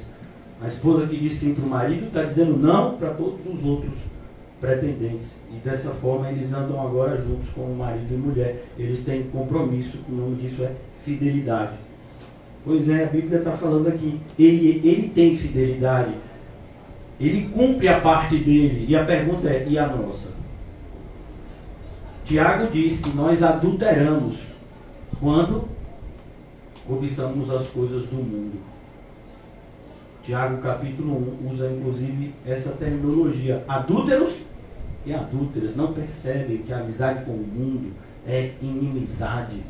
B: A esposa que diz sim para o marido está dizendo não para todos os outros pretendentes. E dessa forma eles andam agora juntos como marido e mulher. Eles têm compromisso, o nome disso é fidelidade. Pois é, a Bíblia está falando aqui. Ele tem fidelidade. Ele cumpre a parte dele. E a pergunta é, e a nossa? Tiago diz que nós adulteramos quando cobiçamos as coisas do mundo. Tiago capítulo 1 usa inclusive essa terminologia. Adúlteros e adúlteras não percebem que a amizade com o mundo é inimizade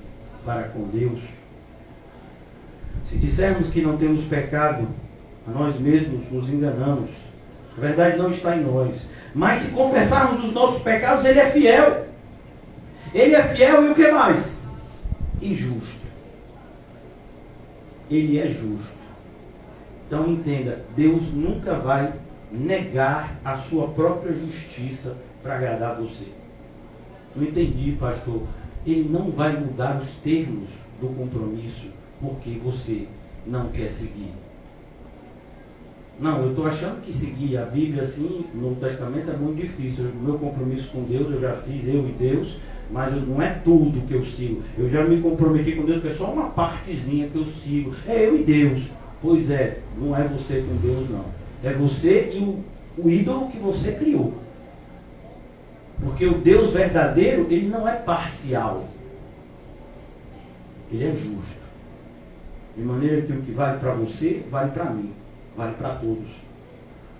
B: para com Deus. Se dissermos que não temos pecado, a nós mesmos nos enganamos. A verdade não está em nós. Mas se confessarmos os nossos pecados, Ele é fiel. Ele é fiel e o que mais? E justo. Ele é justo. Então entenda, Deus nunca vai negar a sua própria justiça para agradar você. Não entendi, pastor. Ele não vai mudar os termos do compromisso porque você não quer seguir. Não, eu estou achando que seguir a Bíblia assim, no Novo Testamento, é muito difícil. O meu compromisso com Deus eu já fiz, eu e Deus, mas não é tudo que eu sigo. Eu já me comprometi com Deus, que é só uma partezinha que eu sigo. É eu e Deus. Pois é, não é você com Deus, não. É você e o ídolo que você criou. Porque o Deus verdadeiro, ele não é parcial. Ele é justo. De maneira que o que vale para você, vale para mim. Vale para todos.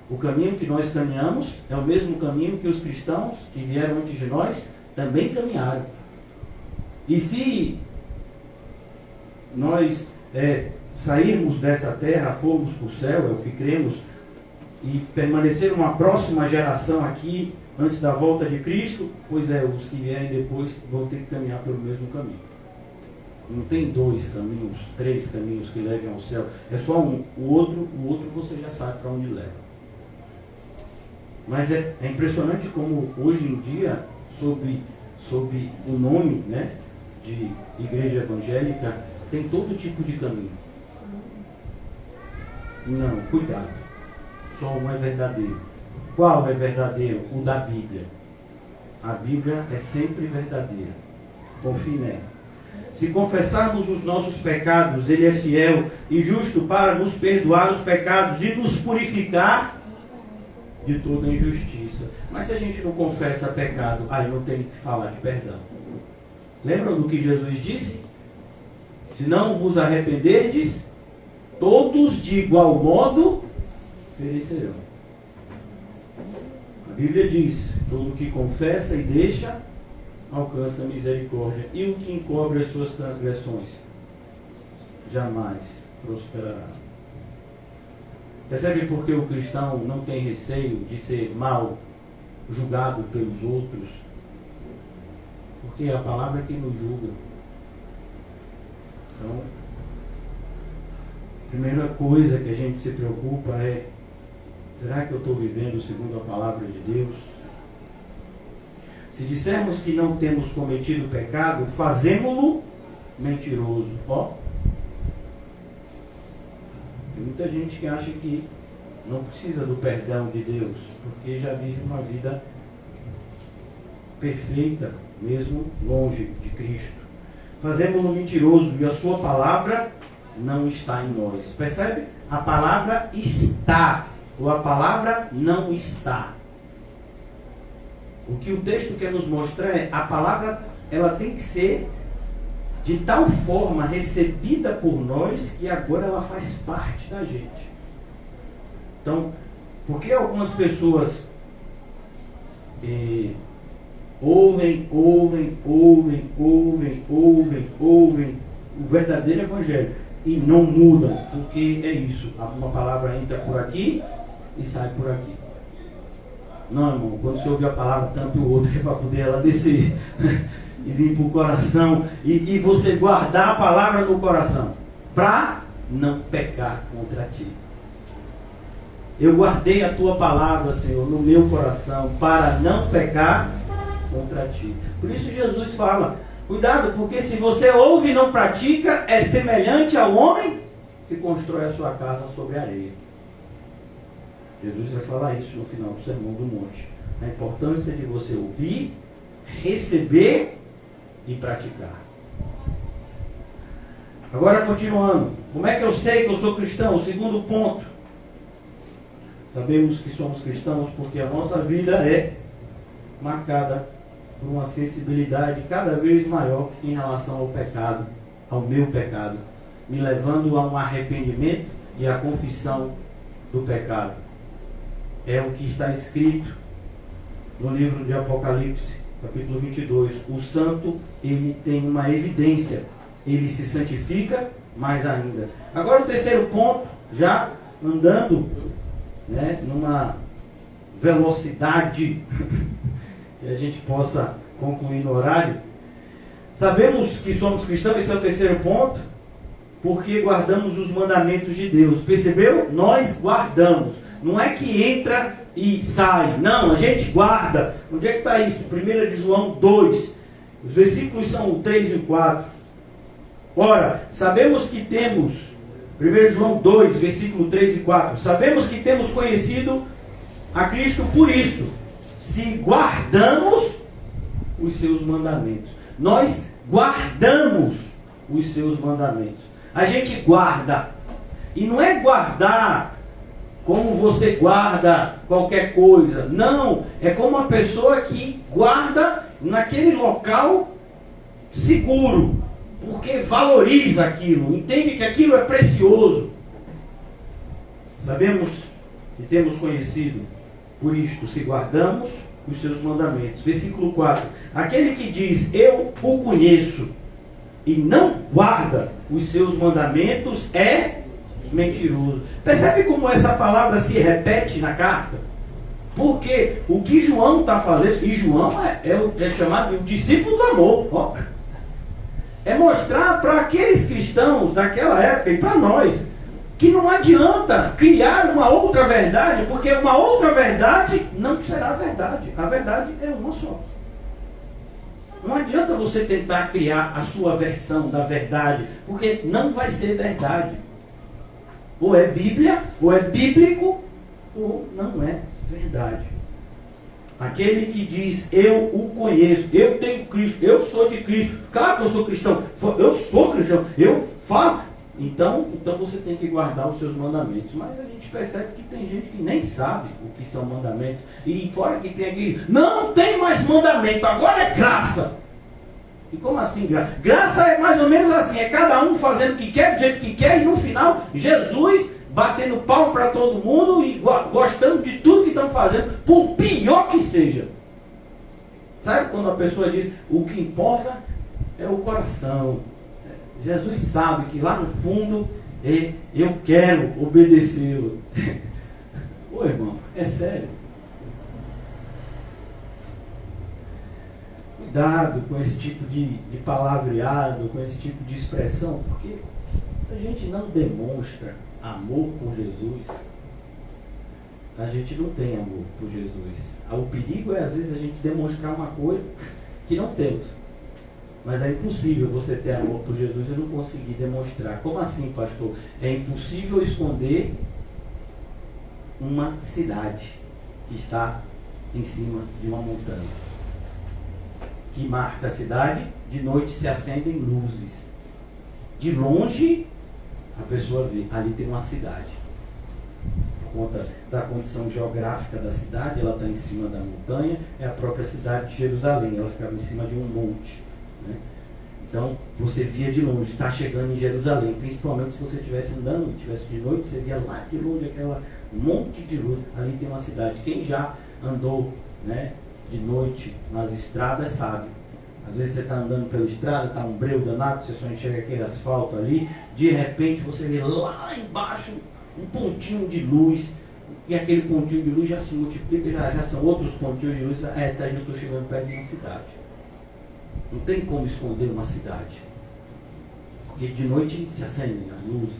B: O caminho que nós caminhamos é o mesmo caminho que os cristãos que vieram antes de nós também caminharam. E se nós sairmos dessa terra, formos para o céu, é o que cremos, e permanecer uma próxima geração aqui, antes da volta de Cristo, pois os que vierem depois vão ter que caminhar pelo mesmo caminho. Não tem 2 caminhos, 3 caminhos que levem ao céu. É só um. O outro você já sabe para onde leva. Mas é impressionante como hoje em dia, sob o nome, né, de igreja evangélica, tem todo tipo de caminho. Não, cuidado. Só um é verdadeiro. Qual é verdadeiro? O da Bíblia. A Bíblia é sempre verdadeira. Confie nela. Se confessarmos os nossos pecados, Ele é fiel e justo para nos perdoar os pecados e nos purificar de toda injustiça. Mas se a gente não confessa pecado, aí não tem que falar de perdão. Lembram do que Jesus disse? Se não vos arrependerdes, todos de igual modo perecerão. A Bíblia diz: todo que confessa e deixa, alcança a misericórdia. E o que encobre as suas transgressões, jamais prosperará. Percebe por que o cristão não tem receio de ser mal julgado pelos outros? Porque a palavra é quem nos julga. Então, a primeira coisa que a gente se preocupa é: será que eu estou vivendo segundo a palavra de Deus? Se dissermos que não temos cometido pecado, fazemo-lo mentiroso. Ó, tem muita gente que acha que não precisa do perdão de Deus, porque já vive uma vida perfeita, mesmo longe de Cristo. Fazemo-lo mentiroso e a sua palavra não está em nós. Percebe? A palavra está, ou a palavra não está. O que o texto quer nos mostrar é: a palavra, ela tem que ser de tal forma recebida por nós que agora ela faz parte da gente. Então, por que algumas pessoas ouvem o verdadeiro evangelho e não mudam? Porque é isso, uma palavra entra por aqui e sai por aqui. Não, irmão, quando você ouve a palavra, tampe o outro, que é para poder ela descer e vir para o coração, e você guardar a palavra no coração, para não pecar contra ti. Eu guardei a tua palavra, Senhor, no meu coração, para não pecar contra ti. Por isso Jesus fala: cuidado, porque se você ouve e não pratica, é semelhante ao homem que constrói a sua casa sobre a areia. Jesus vai falar isso no final do Sermão do Monte. A importância de você ouvir, receber e praticar. Agora, continuando. Como é que eu sei que eu sou cristão? O segundo ponto. Sabemos que somos cristãos porque a nossa vida é marcada por uma sensibilidade cada vez maior em relação ao pecado, ao meu pecado, me levando a um arrependimento e a confissão do pecado. É o que está escrito no livro de Apocalipse, capítulo 22. O santo, ele tem uma evidência. Ele se santifica mais ainda. Agora o terceiro ponto, já andando, né, numa velocidade que a gente possa concluir no horário. Sabemos que somos cristãos, esse é o terceiro ponto, porque guardamos os mandamentos de Deus. Percebeu? Nós guardamos. Não é que entra e sai. Não, a gente guarda. Onde é que está isso? 1 de João 2. Os versículos são o 3 e o 4. Ora, sabemos que temos, 1 João 2, versículo 3 e 4. Sabemos que temos conhecido a Cristo por isso, se guardamos os seus mandamentos. Nós guardamos os seus mandamentos. A gente guarda. E não é guardar como você guarda qualquer coisa. Não, é como uma pessoa que guarda naquele local seguro, porque valoriza aquilo, entende que aquilo é precioso. Sabemos que temos conhecido por isto, se guardamos os seus mandamentos. Versículo 4. Aquele que diz, eu o conheço, e não guarda os seus mandamentos, é mentiroso. Percebe como essa palavra se repete na carta? Porque o que João está fazendo, e João é chamado de um discípulo do amor, ó, é mostrar para aqueles cristãos daquela época e para nós que não adianta criar uma outra verdade, porque uma outra verdade não será verdade. A verdade é uma só. Não adianta você tentar criar a sua versão da verdade, porque não vai ser verdade. Ou é Bíblia, ou é bíblico, ou não é verdade. Aquele que diz, eu o conheço, eu tenho Cristo, eu sou de Cristo. Claro que eu sou cristão, eu sou cristão, eu falo. Então você tem que guardar os seus mandamentos. Mas a gente percebe que tem gente que nem sabe o que são mandamentos. E fora que tem aqui, não tem mais mandamento, agora é graça. E como assim graça? Graça é mais ou menos assim, é cada um fazendo o que quer, do jeito que quer, e no final, Jesus batendo palmo para todo mundo e gostando de tudo que estão fazendo, por pior que seja. Sabe quando a pessoa diz, o que importa é o coração. Jesus sabe que lá no fundo, eu quero obedecê-lo. Ô irmão, é sério. Cuidado com esse tipo de palavreado, com esse tipo de expressão, porque a gente não demonstra amor por Jesus, a gente não tem amor por Jesus. O perigo é às vezes a gente demonstrar uma coisa que não temos. Mas é impossível você ter amor por Jesus e não conseguir demonstrar. Como assim, pastor? É impossível esconder uma cidade que está em cima de uma montanha. Que marca a cidade, de noite se acendem luzes. De longe, a pessoa vê, ali tem uma cidade. Por conta da condição geográfica da cidade, ela está em cima da montanha, é a própria cidade de Jerusalém, ela ficava em cima de um monte. Né? Então, você via de longe, está chegando em Jerusalém, principalmente se você estivesse andando, estivesse de noite, você via lá de longe aquela monte de luz, ali tem uma cidade. Quem já andou, né, de noite nas estradas sabe. Às vezes você está andando pela estrada, está um breu danado, você só enxerga aquele asfalto ali, de repente você vê lá embaixo um pontinho de luz, e aquele pontinho de luz já se multiplica, já são outros pontinhos de luz, já estou chegando perto de uma cidade. Não tem como esconder uma cidade, porque de noite se acendem as luzes.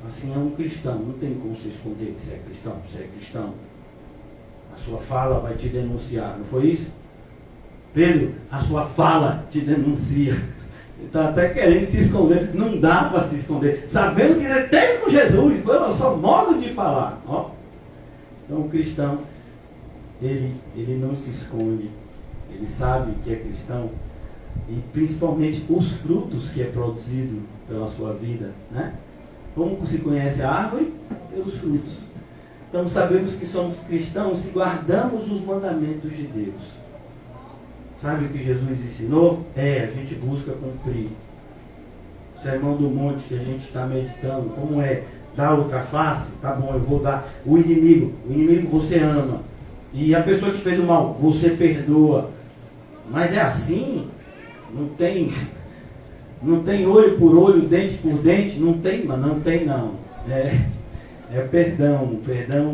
B: Assim é um cristão, não tem como se esconder que você é cristão, você é cristão. A sua fala vai te denunciar, não foi isso? Pedro, a sua fala te denuncia. Você está até querendo se esconder. Não dá para se esconder. Sabendo que você tem com Jesus. Foi o seu modo de falar. Ó. Então o cristão, ele não se esconde. Ele sabe que é cristão. E principalmente os frutos que é produzido pela sua vida. Né? Como se conhece a árvore? Pelos frutos. Então sabemos que somos cristãos se guardamos os mandamentos de Deus. Sabe o que Jesus ensinou? A gente busca cumprir. O sermão do monte que a gente está meditando, como é? Dar outra face? Tá bom, eu vou dar. O inimigo você ama. E a pessoa que fez o mal, você perdoa. Mas é assim? Não tem olho por olho, dente por dente? Não tem, mas não tem não. É perdão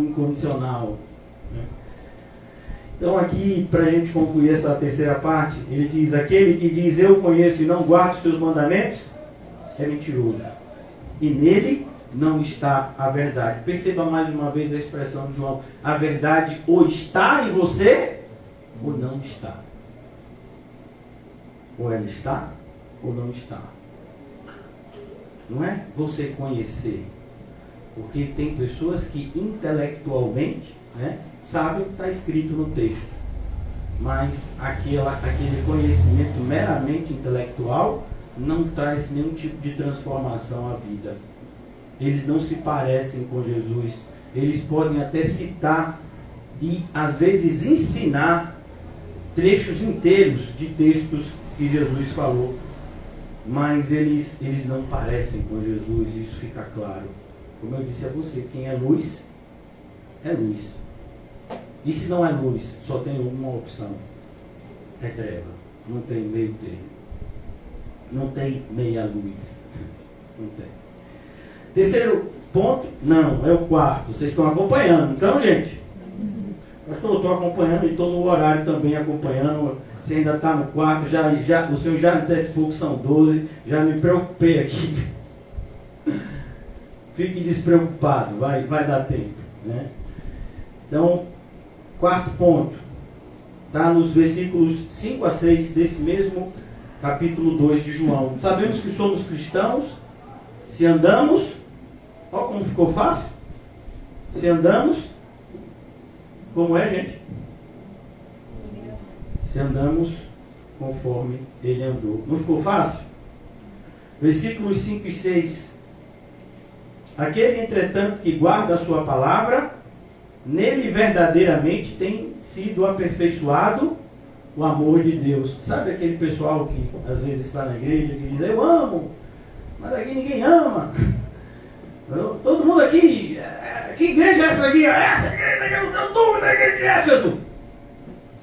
B: incondicional. Então aqui, para a gente concluir essa terceira parte, ele diz, aquele que diz eu conheço e não guarda os seus mandamentos, é mentiroso. E nele não está a verdade. Perceba mais uma vez a expressão de João. A verdade ou está em você, ou não está. Ou ela está, ou não está. Não é você conhecer. Porque tem pessoas que intelectualmente, né, sabem o que está escrito no texto, mas aquele conhecimento meramente intelectual não traz nenhum tipo de transformação à vida. Eles não se parecem com Jesus. Eles podem até citar e às vezes ensinar trechos inteiros de textos que Jesus falou, mas eles não parecem com Jesus. Isso fica claro. Como eu disse a você, quem é luz é luz. E se não é luz, só tem uma opção. É treva. Não tem meio termo. Não tem meia luz. Não tem. Terceiro ponto, não, é o quarto. Vocês estão acompanhando, então, gente? Eu estou acompanhando e estou no horário também acompanhando. Você ainda está no quarto, o senhor já antecipou que são 12, já me preocupei aqui. Fique despreocupado, vai dar tempo. Né? Então, quarto ponto, está nos versículos 5 a 6 desse mesmo capítulo 2 de João. Sabemos que somos cristãos, se andamos, olha como ficou fácil, se andamos Como é, gente? Se andamos conforme ele andou. Não ficou fácil? Versículos 5 e 6. Aquele, entretanto, que guarda a sua palavra, nele verdadeiramente tem sido aperfeiçoado o amor de Deus. Sabe aquele pessoal que às vezes está na igreja que diz, eu amo, mas aqui ninguém ama. Todo mundo aqui, que igreja é essa aqui? Essa igreja, eu não tenho dúvida da igreja de Éfeso.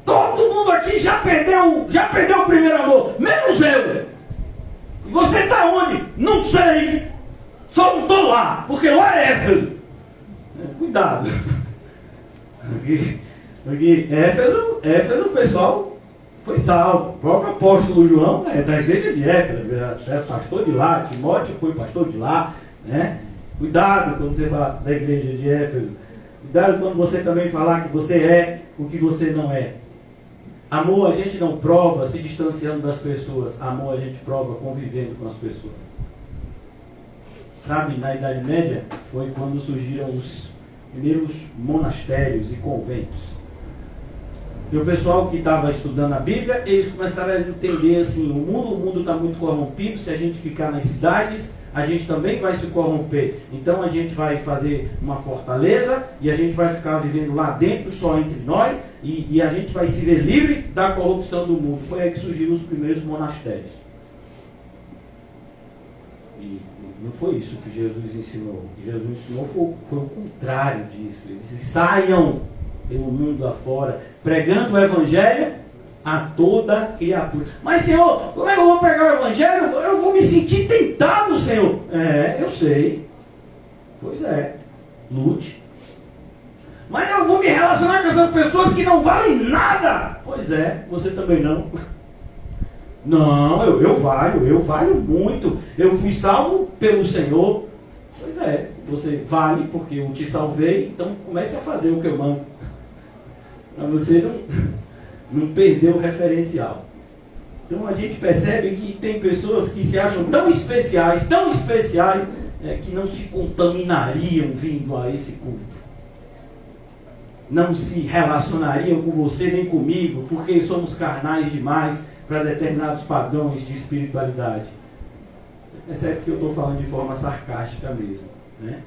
B: Todo mundo aqui já perdeu o primeiro amor, menos eu. E você está onde? Não sei. Só não estou lá, porque lá é Éfeso. Cuidado. Porque Éfeso, o pessoal foi salvo. O próprio apóstolo João é da igreja de Éfeso, é pastor de lá. Timóteo foi pastor de lá, né? Cuidado quando você fala da igreja de Éfeso. Cuidado quando você também falar que você é o que você não é. Amor a gente não prova se distanciando das pessoas. Amor a gente prova convivendo com as pessoas. Sabe, na Idade Média foi quando surgiram os primeiros monastérios e conventos. E o pessoal que estava estudando a Bíblia, eles começaram a entender assim, o mundo está muito corrompido, se a gente ficar nas cidades, a gente também vai se corromper. Então a gente vai fazer uma fortaleza e a gente vai ficar vivendo lá dentro, só entre nós, e a gente vai se ver livre da corrupção do mundo. Foi aí que surgiram os primeiros monastérios. E não foi isso que Jesus ensinou. O que Jesus ensinou foi o contrário disso. Ele disse, saiam pelo mundo afora, pregando o Evangelho a toda criatura. Mas, Senhor, como é que eu vou pregar o Evangelho? Eu vou me sentir tentado, Senhor. Eu sei. Pois é. Lute. Mas eu vou me relacionar com essas pessoas que não valem nada. Pois é, você também não. Não, eu valho muito. Eu fui salvo pelo Senhor. Pois é, você vale porque eu te salvei, então comece a fazer o que eu mando. Para você não perder o referencial. Então a gente percebe que tem pessoas que se acham tão especiais, que não se contaminariam vindo a esse culto. Não se relacionariam com você nem comigo, porque somos carnais demais para determinados padrões de espiritualidade. Você percebe que eu estou falando de forma sarcástica mesmo, né?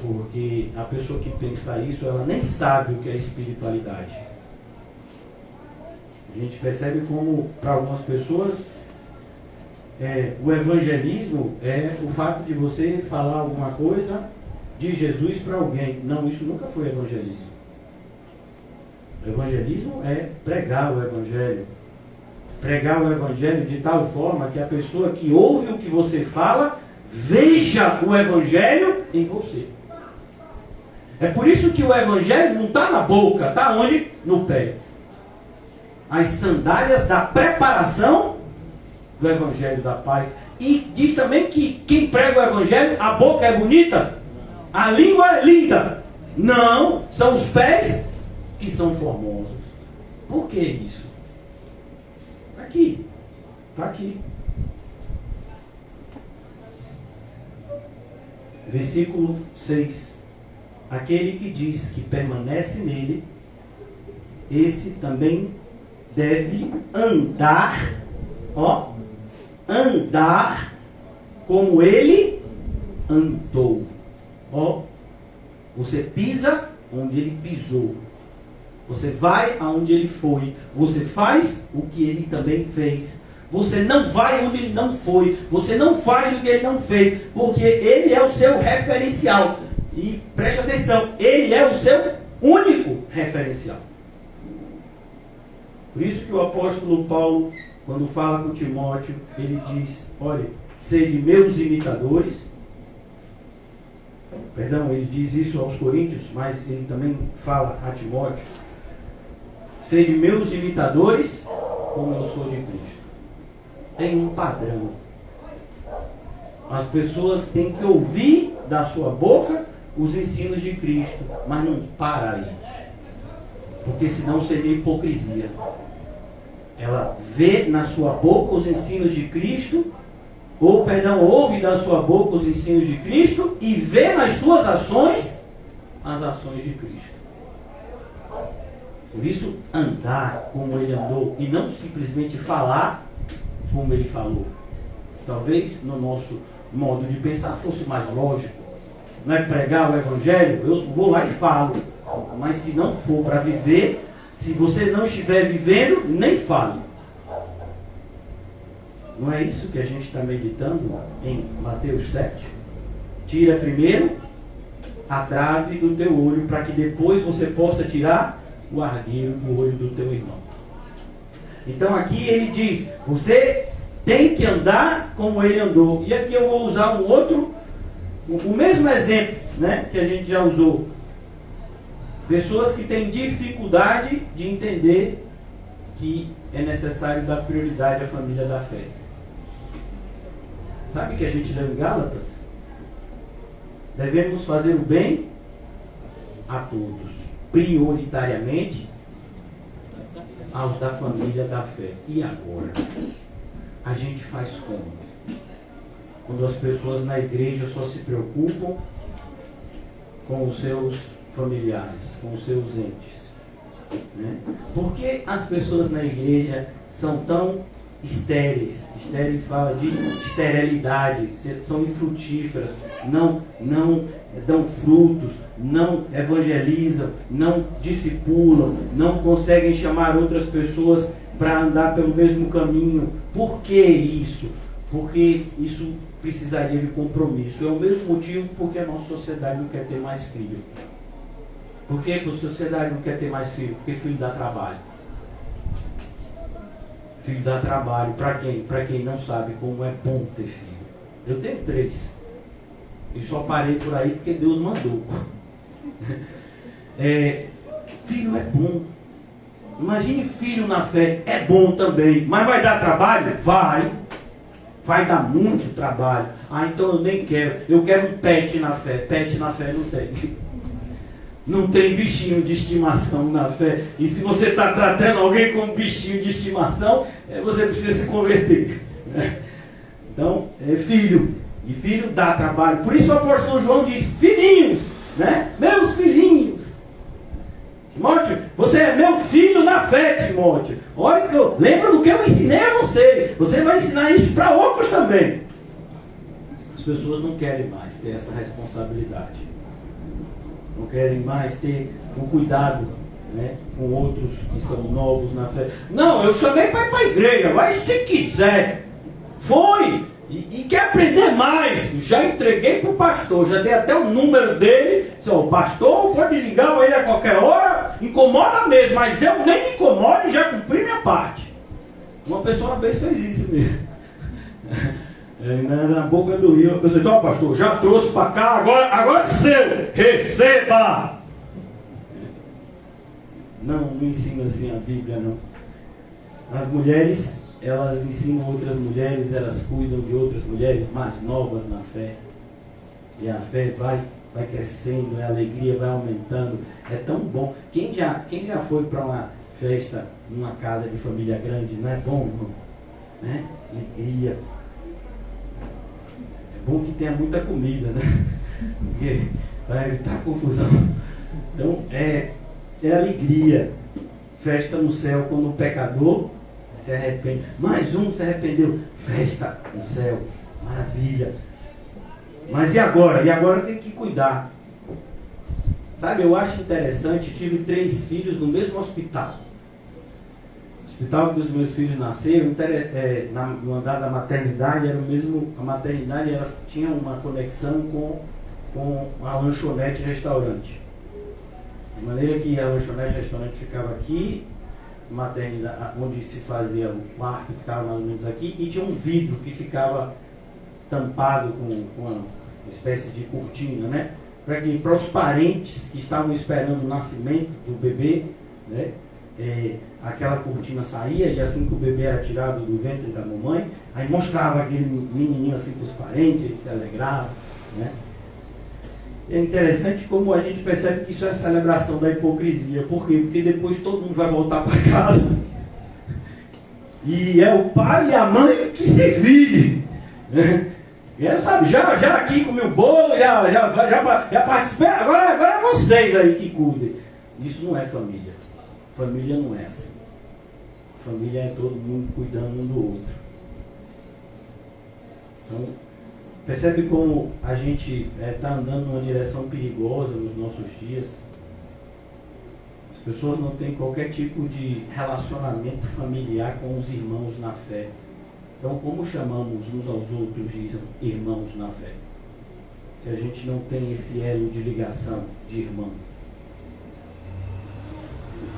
B: Porque a pessoa que pensa isso, ela nem sabe o que é espiritualidade. A gente percebe como, para algumas pessoas, o evangelismo é o fato de você falar alguma coisa de Jesus para alguém. Não, isso nunca foi evangelismo. O evangelismo é pregar o evangelho. Pregar o evangelho de tal forma que a pessoa que ouve o que você fala, veja o evangelho em você. É por isso que o evangelho não está na boca, está onde? No pé. As sandálias da preparação do evangelho da paz. E diz também que quem prega o evangelho, a boca é bonita, a língua é linda. Não, são os pés que são formosos. Por que isso? Está aqui. Versículo 6. Aquele que diz que permanece nele, esse também deve andar como ele andou. Você pisa onde ele pisou. Você vai aonde ele foi. Você faz o que ele também fez. Você não vai onde ele não foi. Você não faz o que ele não fez. Porque ele é o seu referencial. E preste atenção, ele é o seu único referencial. Por isso que o apóstolo Paulo, quando fala com Timóteo, ele diz, olha, sede meus imitadores. Perdão, ele diz isso aos Coríntios, mas ele também fala a Timóteo. Sede meus imitadores, como eu sou de Cristo. Tem um padrão. As pessoas têm que ouvir da sua boca os ensinos de Cristo, mas não para aí. Porque senão seria hipocrisia. Ela vê na sua boca os ensinos de Cristo, ouve da sua boca os ensinos de Cristo e vê nas suas ações as ações de Cristo. Por isso, andar como ele andou e não simplesmente falar como ele falou. Talvez no nosso modo de pensar fosse mais lógico. Não é pregar o evangelho, eu vou lá e falo. Mas se não for para viver, se você não estiver vivendo, nem fale. Não é isso que a gente está meditando em Mateus 7? Tira primeiro a trave do teu olho, para que depois você possa tirar o argueiro do olho do teu irmão. Então aqui ele diz, você tem que andar como ele andou. E aqui eu vou usar o mesmo exemplo, né, que a gente já usou. Pessoas que têm dificuldade de entender que é necessário dar prioridade à família da fé. Sabe o que a gente leu em Gálatas? Devemos fazer o bem a todos, prioritariamente aos da família da fé. E agora? A gente faz como? Quando as pessoas na igreja só se preocupam com os seus familiares, com os seus entes, né? Por que as pessoas na igreja são tão estéreis? Estéreis fala de esterilidade, são infrutíferas, não dão frutos, não evangelizam, não discipulam, não conseguem chamar outras pessoas para andar pelo mesmo caminho. Por que isso? Porque isso precisaria de compromisso. É o mesmo motivo porque a nossa sociedade não quer ter mais filho. Por que a sociedade não quer ter mais filho? Porque filho dá trabalho. Filho dá trabalho. Para quem? Para quem não sabe como é bom ter filho. Eu tenho 3. E só parei por aí porque Deus mandou. Filho é bom. Imagine filho na fé. É bom também. Mas vai dar trabalho? Vai. Vai dar muito trabalho. Então eu nem quero. Eu quero um pet na fé. Pet na fé não tem. Não tem bichinho de estimação na fé. E se você está tratando alguém como bichinho de estimação, você precisa se converter. Então, é filho. E filho dá trabalho. Por isso o apóstolo João diz, filhinhos, né? Meus filhinhos. Timóteo, você é meu filho na fé, Timóteo. Olha que lembra do que eu ensinei a você. Você vai ensinar isso para outros também. As pessoas não querem mais ter essa responsabilidade. Não querem mais ter um cuidado, né, com outros que são novos na fé. Não, eu chamei para ir para a igreja, vai se quiser. Foi. E quer aprender mais. Já entreguei para o pastor, já dei até o número dele. O pastor pode ligar para ele a qualquer hora, incomoda mesmo, mas eu nem me incomodo e já cumpri minha parte. Uma pessoa uma vez fez isso mesmo. Na boca do rio, a pessoa disse, pastor, já trouxe para cá, agora é seu, receba! Não ensina assim a Bíblia, não. As mulheres, elas ensinam outras mulheres, elas cuidam de outras mulheres mais novas na fé. E a fé vai crescendo, a alegria vai aumentando. É tão bom. Quem já foi para uma festa numa casa de família grande, não é bom, irmão? Né? Alegria. Bom que tenha muita comida, né? Porque vai evitar confusão. Então, é alegria. Festa no céu quando o pecador se arrepende. Mais um se arrependeu. Festa no céu. Maravilha. Mas e agora? E agora tem que cuidar. Sabe, eu acho interessante, tive 3 filhos no mesmo hospital. O hospital que os meus filhos nasceram, no andar da maternidade, era o mesmo, a maternidade tinha uma conexão com a lanchonete restaurante. De maneira que a lanchonete restaurante ficava aqui, maternidade, onde se fazia o quarto ficava mais ou menos aqui, e tinha um vidro que ficava tampado com uma espécie de cortina, né? Para os parentes que estavam esperando o nascimento do bebê, né? Aquela cortina saía e assim que o bebê era tirado do ventre da mamãe, aí mostrava aquele menininho assim para os parentes, eles se alegravam, né? É interessante como a gente percebe que isso é celebração da hipocrisia. Por quê? Porque depois todo mundo vai voltar para casa e é o pai e a mãe que se vire, né? Sabe, já aqui comi o bolo, já participei, agora é vocês aí que cuidem. Isso não é família. Família não é assim. Família é todo mundo cuidando um do outro. Então, percebe como a gente está andando numa direção perigosa nos nossos dias? As pessoas não têm qualquer tipo de relacionamento familiar com os irmãos na fé. Então, como chamamos uns aos outros de irmãos na fé? Se a gente não tem esse elo de ligação de irmão.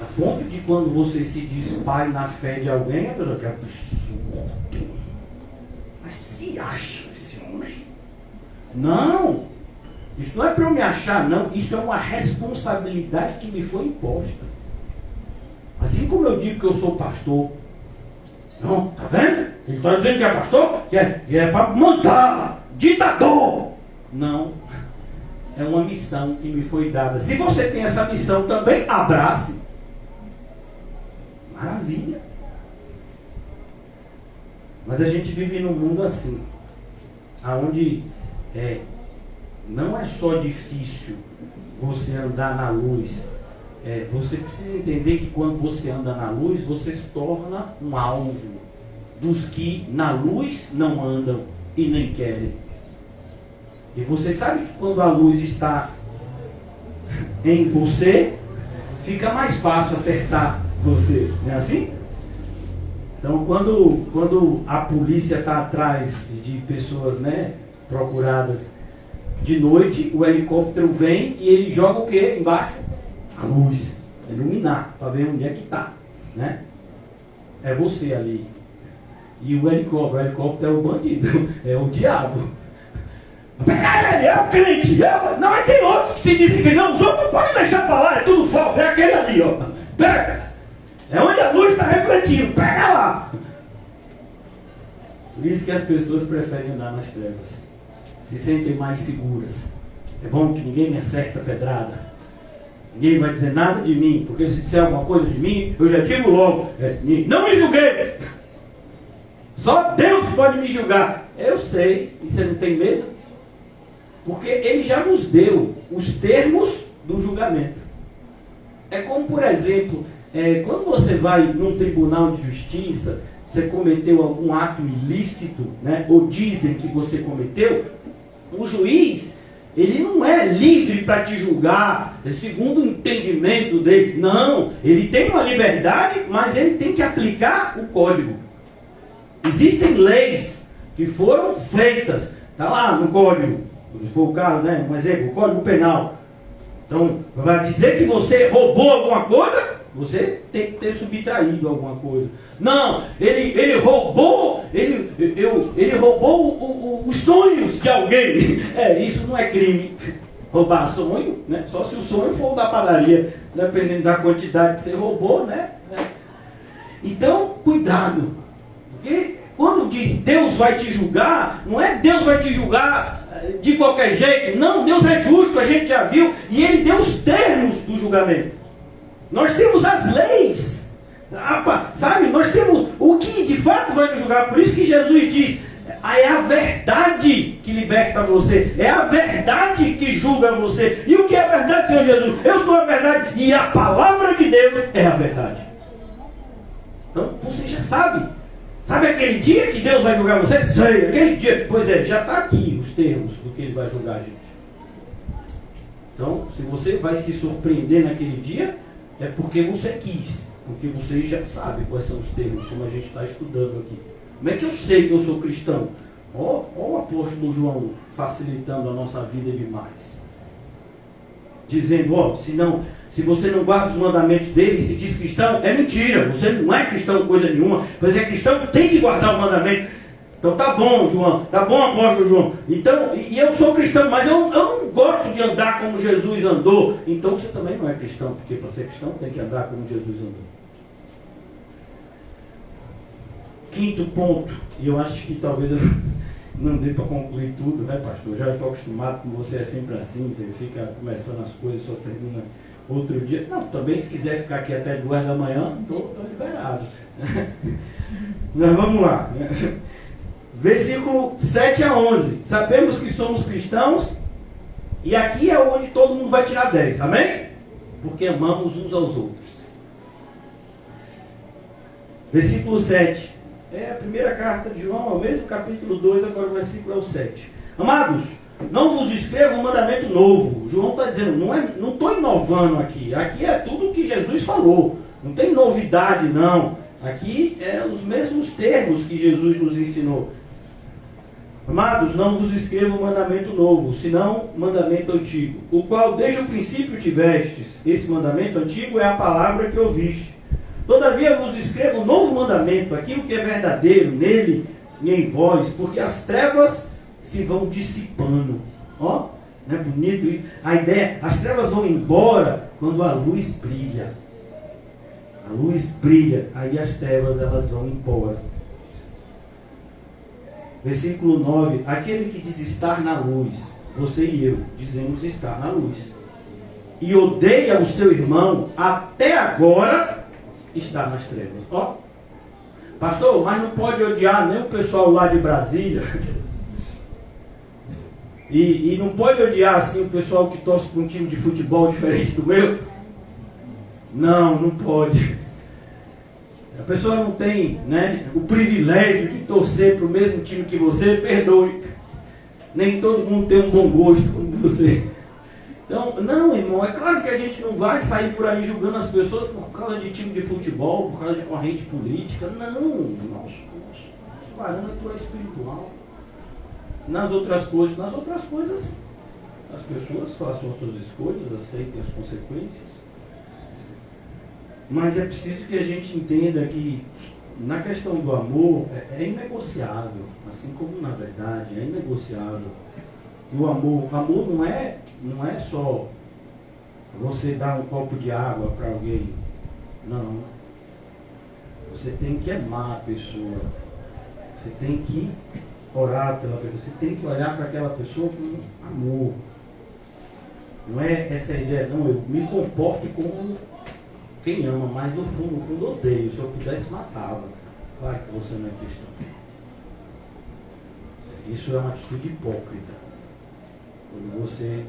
B: A ponto de quando você se diz pai na fé de alguém, a pessoa que absurdo. Mas se acha esse homem? Não! Isso não é para eu me achar, não. Isso é uma responsabilidade que me foi imposta. Assim como eu digo que eu sou pastor. Não, tá vendo? Ele está dizendo que é pastor, que é para mandar, ditador. Não. É uma missão que me foi dada. Se você tem essa missão também, abrace. Maravilha. Mas a gente vive num mundo assim, onde não é só difícil você andar na luz. Você precisa entender que quando você anda na luz, você se torna um alvo dos que na luz não andam e nem querem. E você sabe que quando a luz está em você, fica mais fácil acertar você, não é assim? Então, quando a polícia está atrás de pessoas, né, procuradas de noite, o helicóptero vem e ele joga o quê embaixo? A luz, iluminar, para ver onde é que está, né? É você ali. E o helicóptero é o bandido, é o diabo. Pegar ele, é o crente. Não, mas tem outros que se dizem que não, os outros não podem deixar para lá, é tudo falso, é aquele ali, ó. Pega! É onde a luz está refletindo, pega lá! Por isso que as pessoas preferem andar nas trevas. Se sentem mais seguras. É bom que ninguém me acerta a pedrada. Ninguém vai dizer nada de mim, porque se disser alguma coisa de mim, eu já digo logo, não me julguei! Só Deus pode me julgar. Eu sei, e você não tem medo? Porque Ele já nos deu os termos do julgamento. É como, por exemplo, quando você vai num tribunal de justiça, você cometeu algum ato ilícito, né, ou dizem que você cometeu, o juiz, ele não é livre para te julgar segundo o entendimento dele. Não, ele tem uma liberdade, mas ele tem que aplicar o código. Existem leis que foram feitas, está lá no código, se for o caso, né, um exemplo, o Código Penal. Então, vai dizer que você roubou alguma coisa, você tem que ter subtraído alguma coisa. Não, ele roubou, ele roubou os sonhos de alguém. Isso não é crime. Roubar sonho, né? Só se o sonho for o da padaria, dependendo da quantidade que você roubou, né? Então, cuidado. Porque quando diz Deus vai te julgar, não é Deus vai te julgar de qualquer jeito. Não, Deus é justo, a gente já viu. E Ele deu os termos do julgamento. Nós temos as leis. Sabe, nós temos o que de fato vai nos julgar. Por isso que Jesus diz, é a verdade que liberta você. É a verdade que julga você. E o que é a verdade, Senhor Jesus? Eu sou a verdade. E a palavra de Deus é a verdade. Então, você já sabe. Sabe aquele dia que Deus vai julgar você? Sei, aquele dia. Pois é, já está aqui os termos do que Ele vai julgar a gente. Então, se você vai se surpreender naquele dia, é porque você quis. Porque você já sabe quais são os termos, como a gente está estudando aqui. Como é que eu sei que eu sou cristão? Ó o apóstolo João facilitando a nossa vida demais. Dizendo, se você não guarda os mandamentos dele e se diz cristão, é mentira. Você não é cristão coisa nenhuma. Mas é cristão que tem que guardar o mandamento. Então tá bom, João. Tá bom, apóstolo João. Então, e eu sou cristão, mas eu não gosto de andar como Jesus andou. Então você também não é cristão. Porque para ser cristão tem que andar como Jesus andou. Quinto ponto. E eu acho que talvez eu não dê para concluir tudo, né, pastor? Eu já estou acostumado com você, é sempre assim. Você fica começando as coisas e só termina outro dia. Não, também se quiser ficar aqui até 2 da manhã, estou liberado. Mas vamos lá. Versículo 7 a 11. Sabemos que somos cristãos e aqui é onde todo mundo vai tirar 10. Amém? Porque amamos uns aos outros. Versículo 7. É a primeira carta de João, é o mesmo capítulo 2, agora o versículo é o 7. Amados, não vos escrevo um mandamento novo. João está dizendo, não estou inovando aqui. Aqui é tudo o que Jesus falou. Não tem novidade, não. Aqui é os mesmos termos que Jesus nos ensinou. Amados, não vos escrevo um mandamento novo, senão um mandamento antigo, o qual desde o princípio tivestes. Esse mandamento antigo é a palavra que ouviste. Todavia vos escrevo um novo mandamento, aquilo que é verdadeiro nele e em vós, porque as trevas se vão dissipando. Ó, não é bonito isso? A ideia, as trevas vão embora quando a luz brilha. A luz brilha, aí as trevas elas vão embora. Versículo 9. Aquele que diz estar na luz, você e eu dizemos estar na luz, e odeia o seu irmão, até agora está nas trevas. Ó, pastor, mas não pode odiar nem o pessoal lá de Brasília. E não pode odiar assim o pessoal que torce para um time de futebol diferente do meu? Não pode. A pessoa não tem, né, o privilégio de torcer para o mesmo time que você, perdoe. Nem todo mundo tem um bom gosto como você. Então, não, irmão, é claro que a gente não vai sair por aí julgando as pessoas por causa de time de futebol, por causa de corrente política. Não, nosso parâmetro é espiritual. Nas outras coisas, as pessoas façam as suas escolhas, aceitem as consequências. Mas é preciso que a gente entenda que na questão do amor é inegociável, assim como na verdade é inegociável. E o amor não é só você dar um copo de água para alguém. Não. Você tem que amar a pessoa. Você tem que orar pela pessoa. Você tem que olhar para aquela pessoa com amor. Não é essa ideia, não, eu me comporto como quem ama, mas no fundo odeio. Se eu pudesse, matava. Claro que você não é cristão. Isso é uma atitude hipócrita. Quando você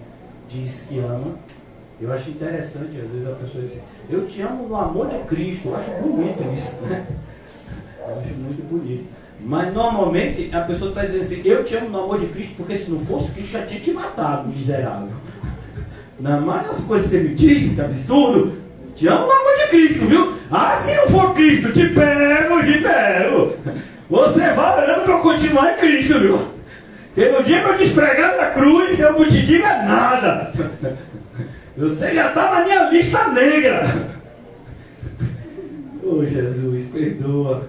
B: diz que ama, eu acho interessante, às vezes a pessoa diz assim, eu te amo no amor de Cristo. Eu acho bonito isso, né? Eu acho muito bonito. Mas normalmente a pessoa está dizendo assim, eu te amo no amor de Cristo, porque se não fosse Cristo já tinha te matado, miserável. Não, mas as coisas que você me diz, que absurdo, te amo no amor de Cristo, viu? Ah, se não for Cristo, te pego. Você vai orando para continuar em Cristo, viu? Porque no dia que eu despregar na cruz, eu não te digo nada. Você já está na minha lista negra. Oh, Jesus, perdoa.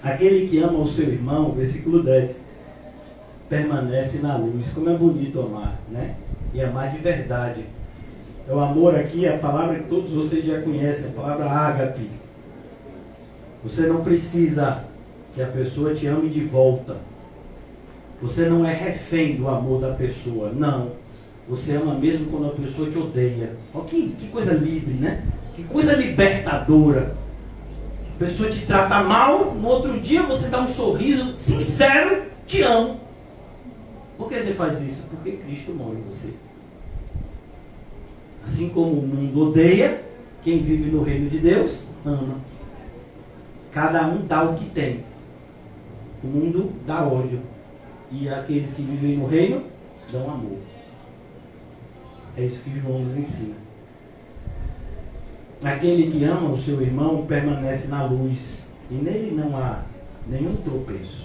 B: Aquele que ama o seu irmão, versículo 10, permanece na luz. Como é bonito amar, né? E amar de verdade. O amor aqui é a palavra que todos vocês já conhecem, a palavra ágape. Você não precisa que a pessoa te ame de volta. Você não é refém do amor da pessoa, não. Você ama mesmo quando a pessoa te odeia. Olha que coisa livre, né? Que coisa libertadora. A pessoa te trata mal, no outro dia você dá um sorriso sincero, te amo. Por que você faz isso? Porque Cristo mora em você. Assim como o mundo odeia, quem vive no reino de Deus, ama. Cada um dá o que tem. O mundo dá ódio. E aqueles que vivem no reino, dão amor. É isso que João nos ensina. Aquele que ama o seu irmão permanece na luz. E nele não há nenhum tropeço.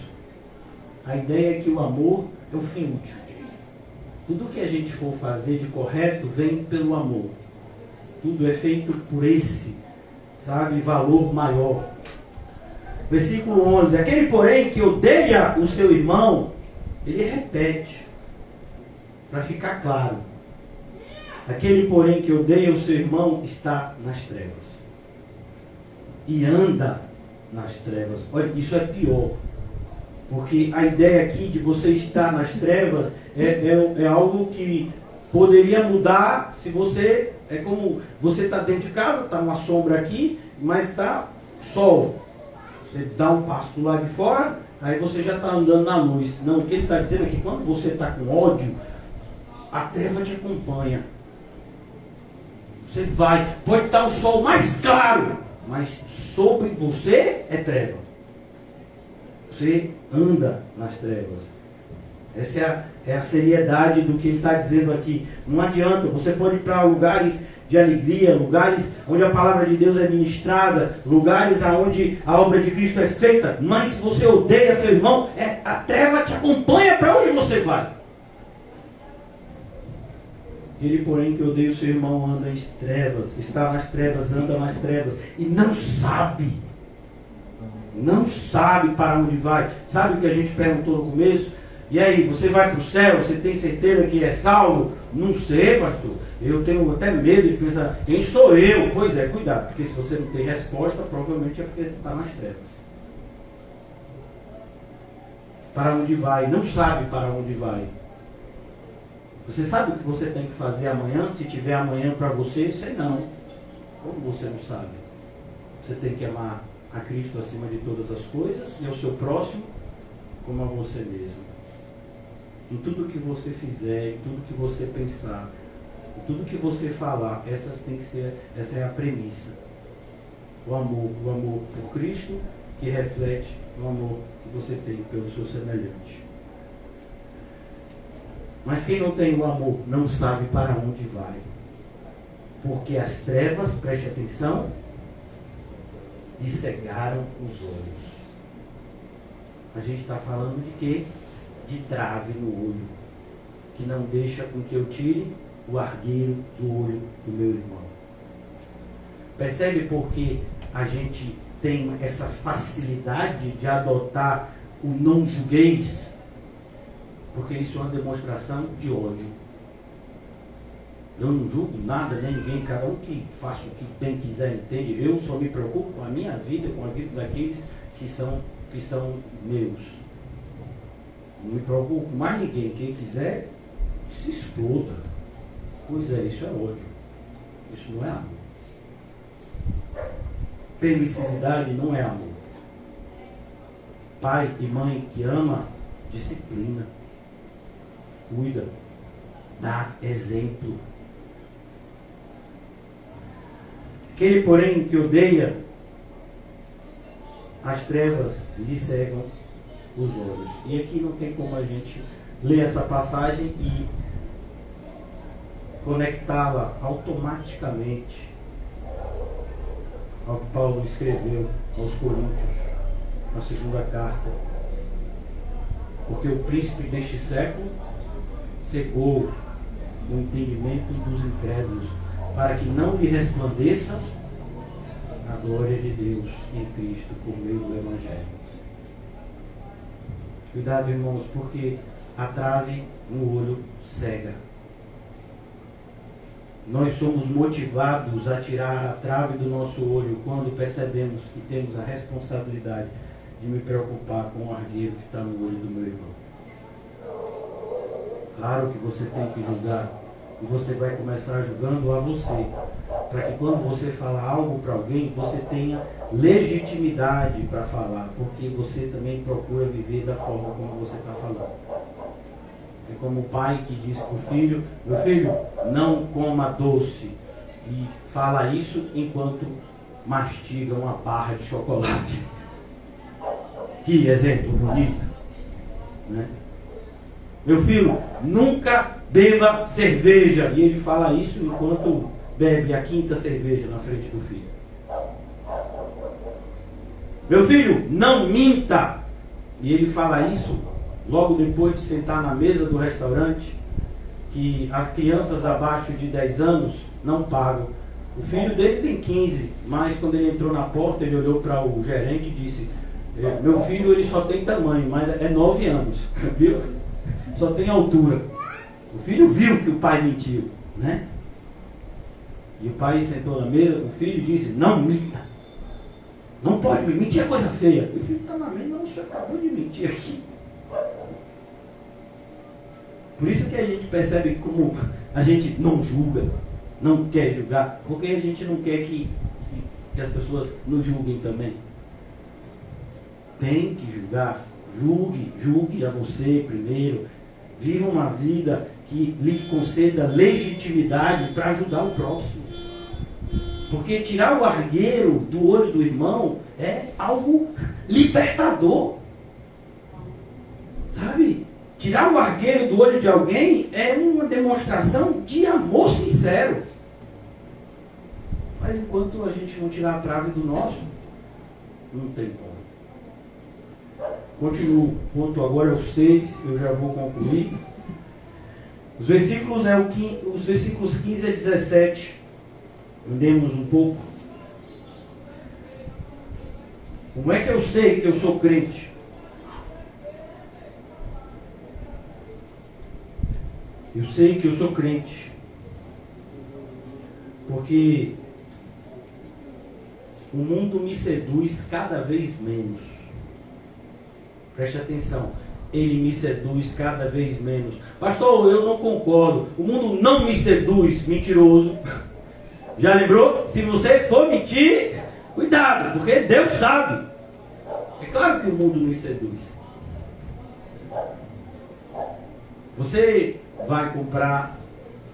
B: A ideia é que o amor é o fim útil. Tudo que a gente for fazer de correto vem pelo amor. Tudo é feito por esse, valor maior. Versículo 11. Aquele, porém, que odeia o seu irmão, ele repete, para ficar claro. Aquele, porém, que odeia o seu irmão está nas trevas. E anda nas trevas. Olha, isso é pior. Porque a ideia aqui de você estar nas trevas é algo que poderia mudar se você... É como você está dentro de casa, está uma sombra aqui, mas está sol. Você dá um passo do lado de fora, aí você já está andando na luz. Não, o que ele está dizendo é que quando você está com ódio, a treva te acompanha. Você vai, pode estar o sol mais claro, mas sobre você é treva. Você anda nas trevas. Essa é a seriedade do que ele está dizendo aqui. Não adianta, você pode ir para lugares de alegria, lugares onde a palavra de Deus é ministrada, lugares onde a obra de Cristo é feita, mas se você odeia seu irmão, a treva te acompanha para onde você vai. Ele, porém, que odeia o seu irmão, anda em trevas, está nas trevas, anda nas trevas, e não sabe para onde vai. Sabe o que a gente perguntou no começo? E aí, você vai para o céu? Você tem certeza que é salvo? Não sei, pastor. Eu tenho até medo de pensar, quem sou eu? Pois é, cuidado, porque se você não tem resposta, provavelmente é porque você está nas trevas. Para onde vai? Não sabe para onde vai. Você sabe o que você tem que fazer amanhã? Se tiver amanhã para você, sei não. Como você não sabe? Você tem que amar a Cristo acima de todas as coisas e ao seu próximo como a você mesmo. Em tudo que você fizer, em tudo que você pensar, em tudo que você falar, essa é a premissa. O amor por Cristo que reflete o amor que você tem pelo seu semelhante. Mas quem não tem o amor não sabe para onde vai. Porque as trevas, preste atenção, lhe cegaram os olhos. A gente está falando de quê? De trave no olho, que não deixa com que eu tire o argueiro do olho do meu irmão. Percebe porque a gente tem essa facilidade de adotar o não julgueis? Porque isso é uma demonstração de ódio. Eu não julgo nada, nem ninguém, cada um que faça o que bem quiser, entende? Eu só me preocupo com a minha vida, com a vida daqueles que são meus. Não me preocupo com mais ninguém. Quem quiser, se exploda. Pois é, isso é ódio. Isso não é amor. Permissividade não é amor. Pai e mãe que ama, disciplina. Cuida. Dá exemplo. Aquele, porém, que odeia, as trevas lhe cegam os olhos. E aqui não tem como a gente ler essa passagem e conectá-la automaticamente ao que Paulo escreveu aos Coríntios, na segunda carta. Porque o príncipe deste século cegou o entendimento dos incrédulos, para que não lhe resplandeça a glória de Deus em Cristo por meio do Evangelho. Cuidado, irmãos, porque a trave no olho cega. Nós somos motivados a tirar a trave do nosso olho quando percebemos que temos a responsabilidade de me preocupar com o argueiro que está no olho do meu irmão. Claro que você tem que julgar, e você vai começar julgando a você, para que quando você falar algo para alguém, você tenha legitimidade para falar, porque você também procura viver da forma como você está falando. É como o pai que diz para o filho: meu filho, não coma doce, e fala isso enquanto mastiga uma barra de chocolate. Que exemplo bonito, né? Meu filho, nunca beba cerveja, e ele fala isso enquanto bebe a 5ª cerveja na frente do filho. Meu filho, não minta, e ele fala isso logo depois de sentar na mesa do restaurante, que as crianças abaixo de 10 anos não pagam. O filho dele tem 15, mas quando ele entrou na porta, ele olhou para o gerente e disse: meu filho, ele só tem tamanho, mas é 9 anos, viu? Só tem altura. O filho viu que o pai mentiu, né? E o pai sentou na mesa, o filho disse: não minta. Não pode mentir, é coisa feia. E o filho está na mesa: não, o senhor acabou de mentir aqui. Por isso que a gente percebe como a gente não julga, não quer julgar, porque a gente não quer que as pessoas nos julguem também. Tem que julgar, julgue a você primeiro. Viva uma vida que lhe conceda legitimidade para ajudar o próximo. Porque tirar o argueiro do olho do irmão é algo libertador. Sabe? Tirar o argueiro do olho de alguém é uma demonstração de amor sincero. Mas enquanto a gente não tirar a trave do nosso, não tem como. Continuo. Ponto agora é o 6, eu já vou concluir. Os versículos 15 a 17. Andemos um pouco. Como é que eu sei que eu sou crente? Eu sei que eu sou crente porque o mundo me seduz cada vez menos. Preste atenção. Ele me seduz cada vez menos. Pastor, eu não concordo. O mundo não me seduz. Mentiroso. Já lembrou? Se você for mentir, cuidado, porque Deus sabe. É claro que o mundo nos seduz. Você vai comprar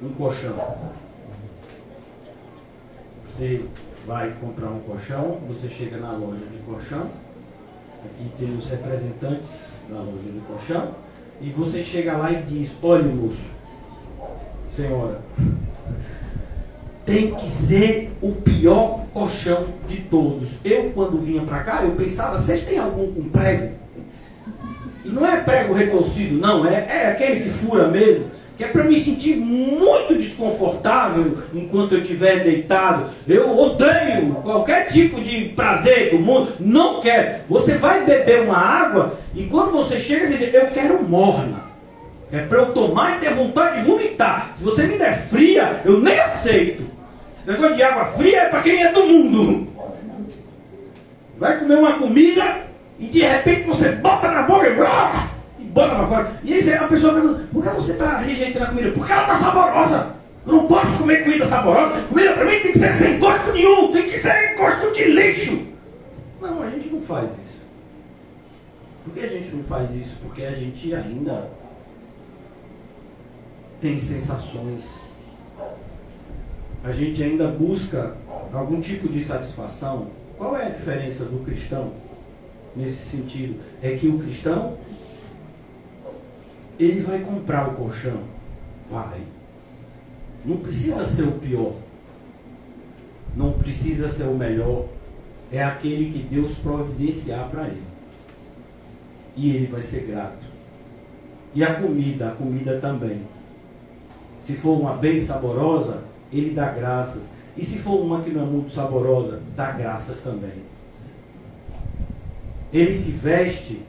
B: um colchão. Você vai comprar um colchão, você chega na loja de colchão. Aqui tem os representantes da loja de colchão. E você chega lá e diz: olha, moço, senhora, tem que ser o pior colchão de todos. Eu, quando vinha para cá, eu pensava: vocês têm algum com prego? E não é prego retorcido, não. É aquele que fura mesmo. Que é para me sentir muito desconfortável enquanto eu estiver deitado. Eu odeio qualquer tipo de prazer do mundo. Não quero. Você vai beber uma água e quando você chega, você diz: eu quero morna. É para eu tomar e ter vontade de vomitar. Se você me der fria, eu nem aceito. Esse negócio de água fria é para quem é do mundo. Vai comer uma comida e de repente você bota na boca e bota para fora. E aí a pessoa pergunta: por que você está rejeitando a comida? Porque ela está saborosa. Eu não posso comer comida saborosa. Comida para mim tem que ser sem gosto nenhum. Tem que ser gosto de lixo. Não, a gente não faz isso. Por que a gente não faz isso? Porque a gente ainda tem sensações. A gente ainda busca algum tipo de satisfação. Qual é a diferença do cristão nesse sentido? É que o cristão, ele vai comprar o colchão. Vai. Não precisa ser o pior. Não precisa ser o melhor. É aquele que Deus providenciar para ele. E ele vai ser grato. E a comida também. Se for uma bem saborosa, ele dá graças. E se for uma que não é muito saborosa, dá graças também. Ele se veste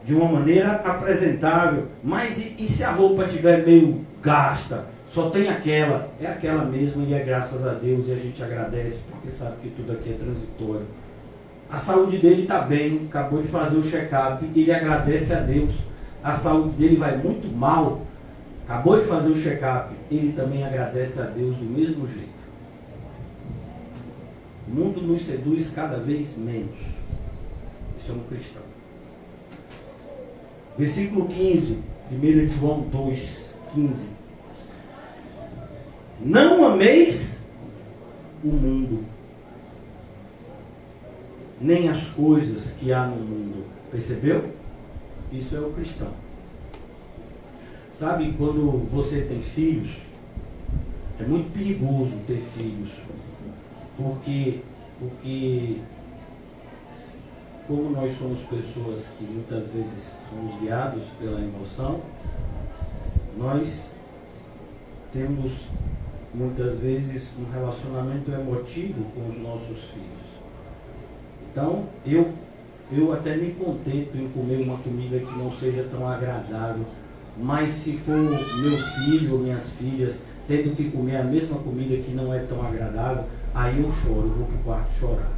B: de uma maneira apresentável. Mas e se a roupa estiver meio gasta? Só tem aquela. É aquela mesma e é graças a Deus. E a gente agradece porque sabe que tudo aqui é transitório. A saúde dele está bem. Acabou de fazer o check-up. Ele agradece a Deus. A saúde dele vai muito mal. Acabou de fazer o check-up. Ele também agradece a Deus do mesmo jeito. O mundo nos seduz cada vez menos. Isso é um cristão. Versículo 15, 1 João 2, 15. Não ameis o mundo, nem as coisas que há no mundo. Percebeu? Isso é o cristão. Sabe, quando você tem filhos, é muito perigoso ter filhos. Porque como nós somos pessoas que muitas vezes somos guiados pela emoção, nós temos muitas vezes um relacionamento emotivo com os nossos filhos. Então, eu até me contento em comer uma comida que não seja tão agradável, mas se for meu filho ou minhas filhas tendo que comer a mesma comida que não é tão agradável, aí eu choro, eu vou para o quarto chorar.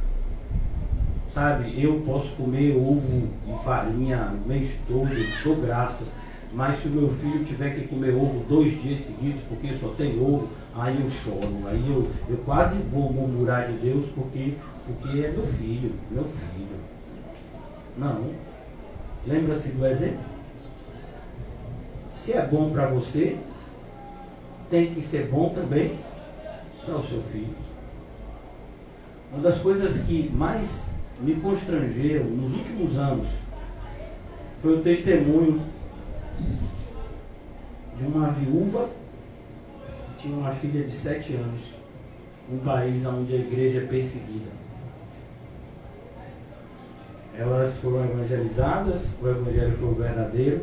B: Sabe, eu posso comer ovo e farinha o mês todo, dou graças, mas se o meu filho tiver que comer ovo 2 dias seguidos porque só tem ovo, aí eu choro, aí eu quase vou murmurar de Deus porque é meu filho. Não. Lembra-se do exemplo? Se é bom para você, tem que ser bom também para o seu filho. Uma das coisas que mais me constrangeram nos últimos anos foi o testemunho de uma viúva que tinha uma filha de 7 anos, num país onde a igreja é perseguida. Elas foram evangelizadas, o evangelho foi o verdadeiro,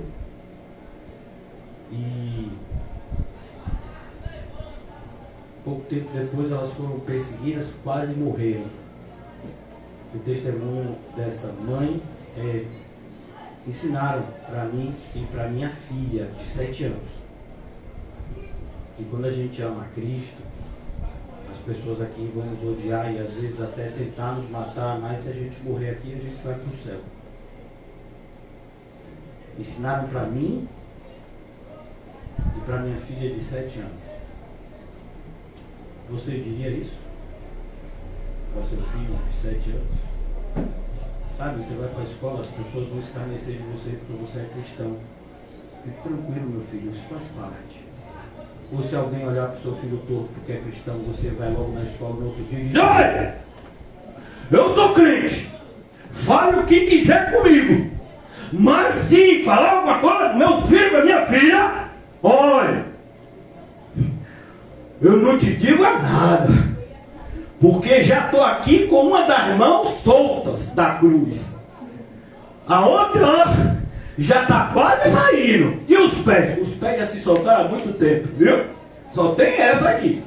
B: e pouco tempo depois elas foram perseguidas, quase morreram. O testemunho dessa mãe ensinaram para mim e para minha filha de 7 anos. E quando a gente ama a Cristo, as pessoas aqui vão nos odiar e às vezes até tentar nos matar, mas se a gente morrer aqui, a gente vai para o céu. Ensinaram para mim e para minha filha de 7 anos. Você diria isso para seu filho de 7 anos? Sabe, você vai para a escola, as pessoas vão escarnecer de você porque você é cristão. Fique tranquilo, meu filho, isso faz parte. Ou se alguém olhar para o seu filho torto porque é cristão, você vai logo na escola no outro dia e diz: olha, eu sou crente, fale o que quiser comigo, mas se falar alguma coisa do meu filho, da minha filha, olha, eu não te digo nada, porque já estou aqui com uma das mãos soltas da cruz, a outra já está quase saindo. E os pés? Os pés já se soltaram há muito tempo, viu? Só tem essa aqui.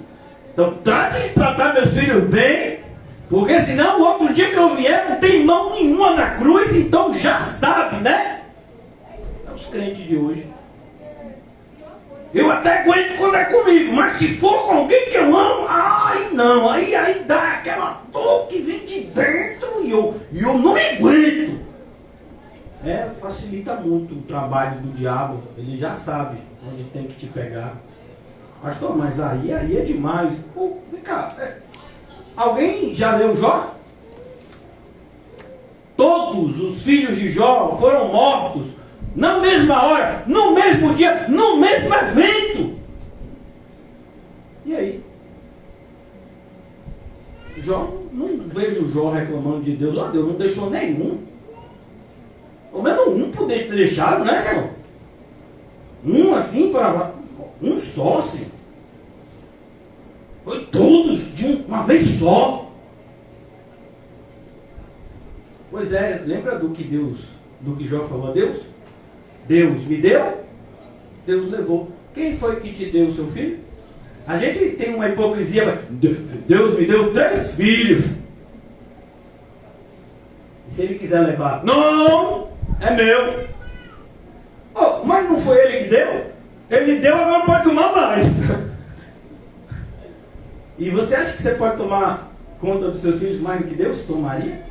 B: Então trate de tratar meus filhos bem, porque senão o outro dia que eu vier não tem mão nenhuma na cruz, então já sabe, né? É os crentes de hoje. Eu até aguento quando é comigo, mas se for com alguém que eu amo, aí não, aí dá aquela dor que vem de dentro e eu não aguento. Facilita muito o trabalho do diabo, ele já sabe onde tem que te pegar. Pastor, mas aí é demais. Pô, vem cá, alguém já leu Jó? Todos os filhos de Jó foram mortos na mesma hora, no mesmo dia, no mesmo evento. E aí? Jó, não vejo Jó reclamando de Deus. Ó, Deus não deixou nenhum. Pelo menos um poderia ter deixado, né, Senhor? Um assim, para um só, assim. Foi todos de uma vez só. Pois é, lembra do que Jó falou a Deus? Deus me deu, Deus levou. Quem foi que te deu o seu filho? A gente tem uma hipocrisia, mas Deus me deu 3 filhos. E se ele quiser levar? Não, é meu. Oh, mas não foi ele que deu? Ele deu, agora não pode tomar mais. E você acha que você pode tomar conta dos seus filhos mais do que Deus tomaria?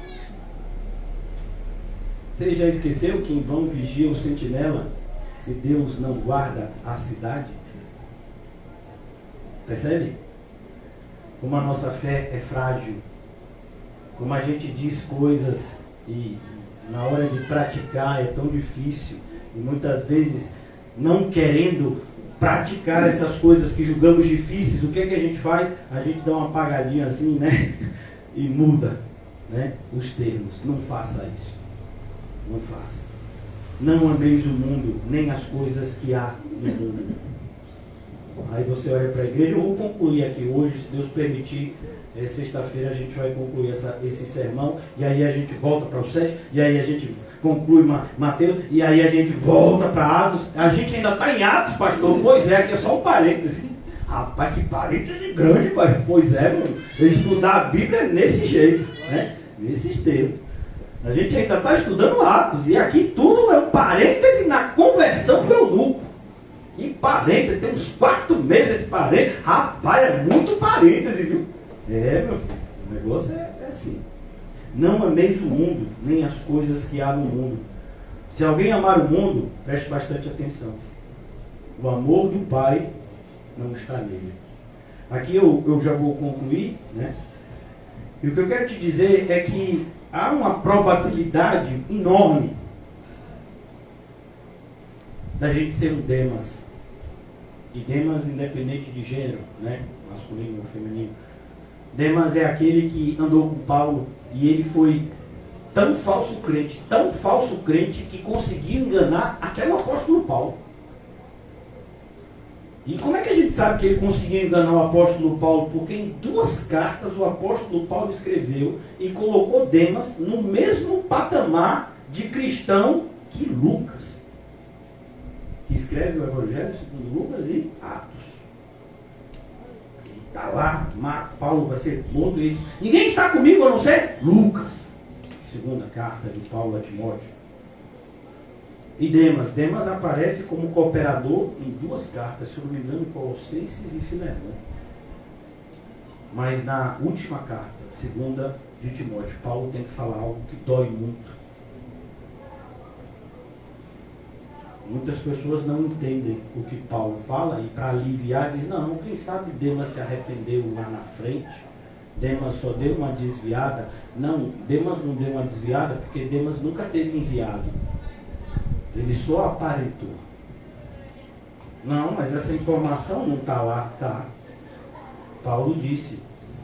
B: Você já esqueceu que em vão vigia o sentinela se Deus não guarda a cidade? Percebe? Como a nossa fé é frágil. Como a gente diz coisas e na hora de praticar é tão difícil. E muitas vezes, não querendo praticar essas coisas que julgamos difíceis, o que é que a gente faz? A gente dá uma apagadinha assim, né? E muda, né? Os termos. Não faça isso. Não faça. Não ameis o mundo, nem as coisas que há no mundo. Aí você olha para a igreja. Eu vou concluir aqui hoje, se Deus permitir. Sexta-feira a gente vai concluir esse sermão. E aí a gente volta para o 7. E aí a gente conclui Mateus. E aí a gente volta para Atos. A gente ainda está em Atos, pastor. Pois é, aqui é só um parêntese. Rapaz, que parêntese grande, pai. Pois é, mano. Estudar a Bíblia é nesse jeito, né? Nesses termos. A gente ainda está estudando Atos. E aqui tudo é um parêntese na conversão para o eunuco. Que parêntese, tem uns 4 meses esse parêntese. Rapaz, é muito parêntese, viu? Meu filho, o negócio é assim. Não ameis o mundo, nem as coisas que há no mundo. Se alguém amar o mundo, preste bastante atenção. O amor do Pai não está nele. Aqui eu já vou concluir, né? E o que eu quero te dizer é que há uma probabilidade enorme da gente ser um Demas. E Demas independente de gênero, né? Masculino ou feminino. Demas é aquele que andou com Paulo e ele foi tão falso crente que conseguiu enganar até o apóstolo Paulo. E como é que a gente sabe que ele conseguiu enganar o apóstolo Paulo? Porque em 2 cartas o apóstolo Paulo escreveu e colocou Demas no mesmo patamar de cristão que Lucas, que escreve o Evangelho segundo Lucas e Atos. Está lá, Paulo vai ser morto e diz: ninguém está comigo a não ser Lucas. Segunda carta de Paulo a Timóteo. E Demas aparece como cooperador em 2 cartas, se não me engano, Colossenses e Filemão. Mas na última carta, segunda de Timóteo, Paulo tem que falar algo que dói muito. Muitas pessoas não entendem o que Paulo fala e para aliviar dizem: não, quem sabe Demas se arrependeu lá na frente, Demas só deu uma desviada. Não, Demas não deu uma desviada porque Demas nunca teve enviado. Ele só aparentou. Não, mas essa informação não está lá. Tá. Paulo disse: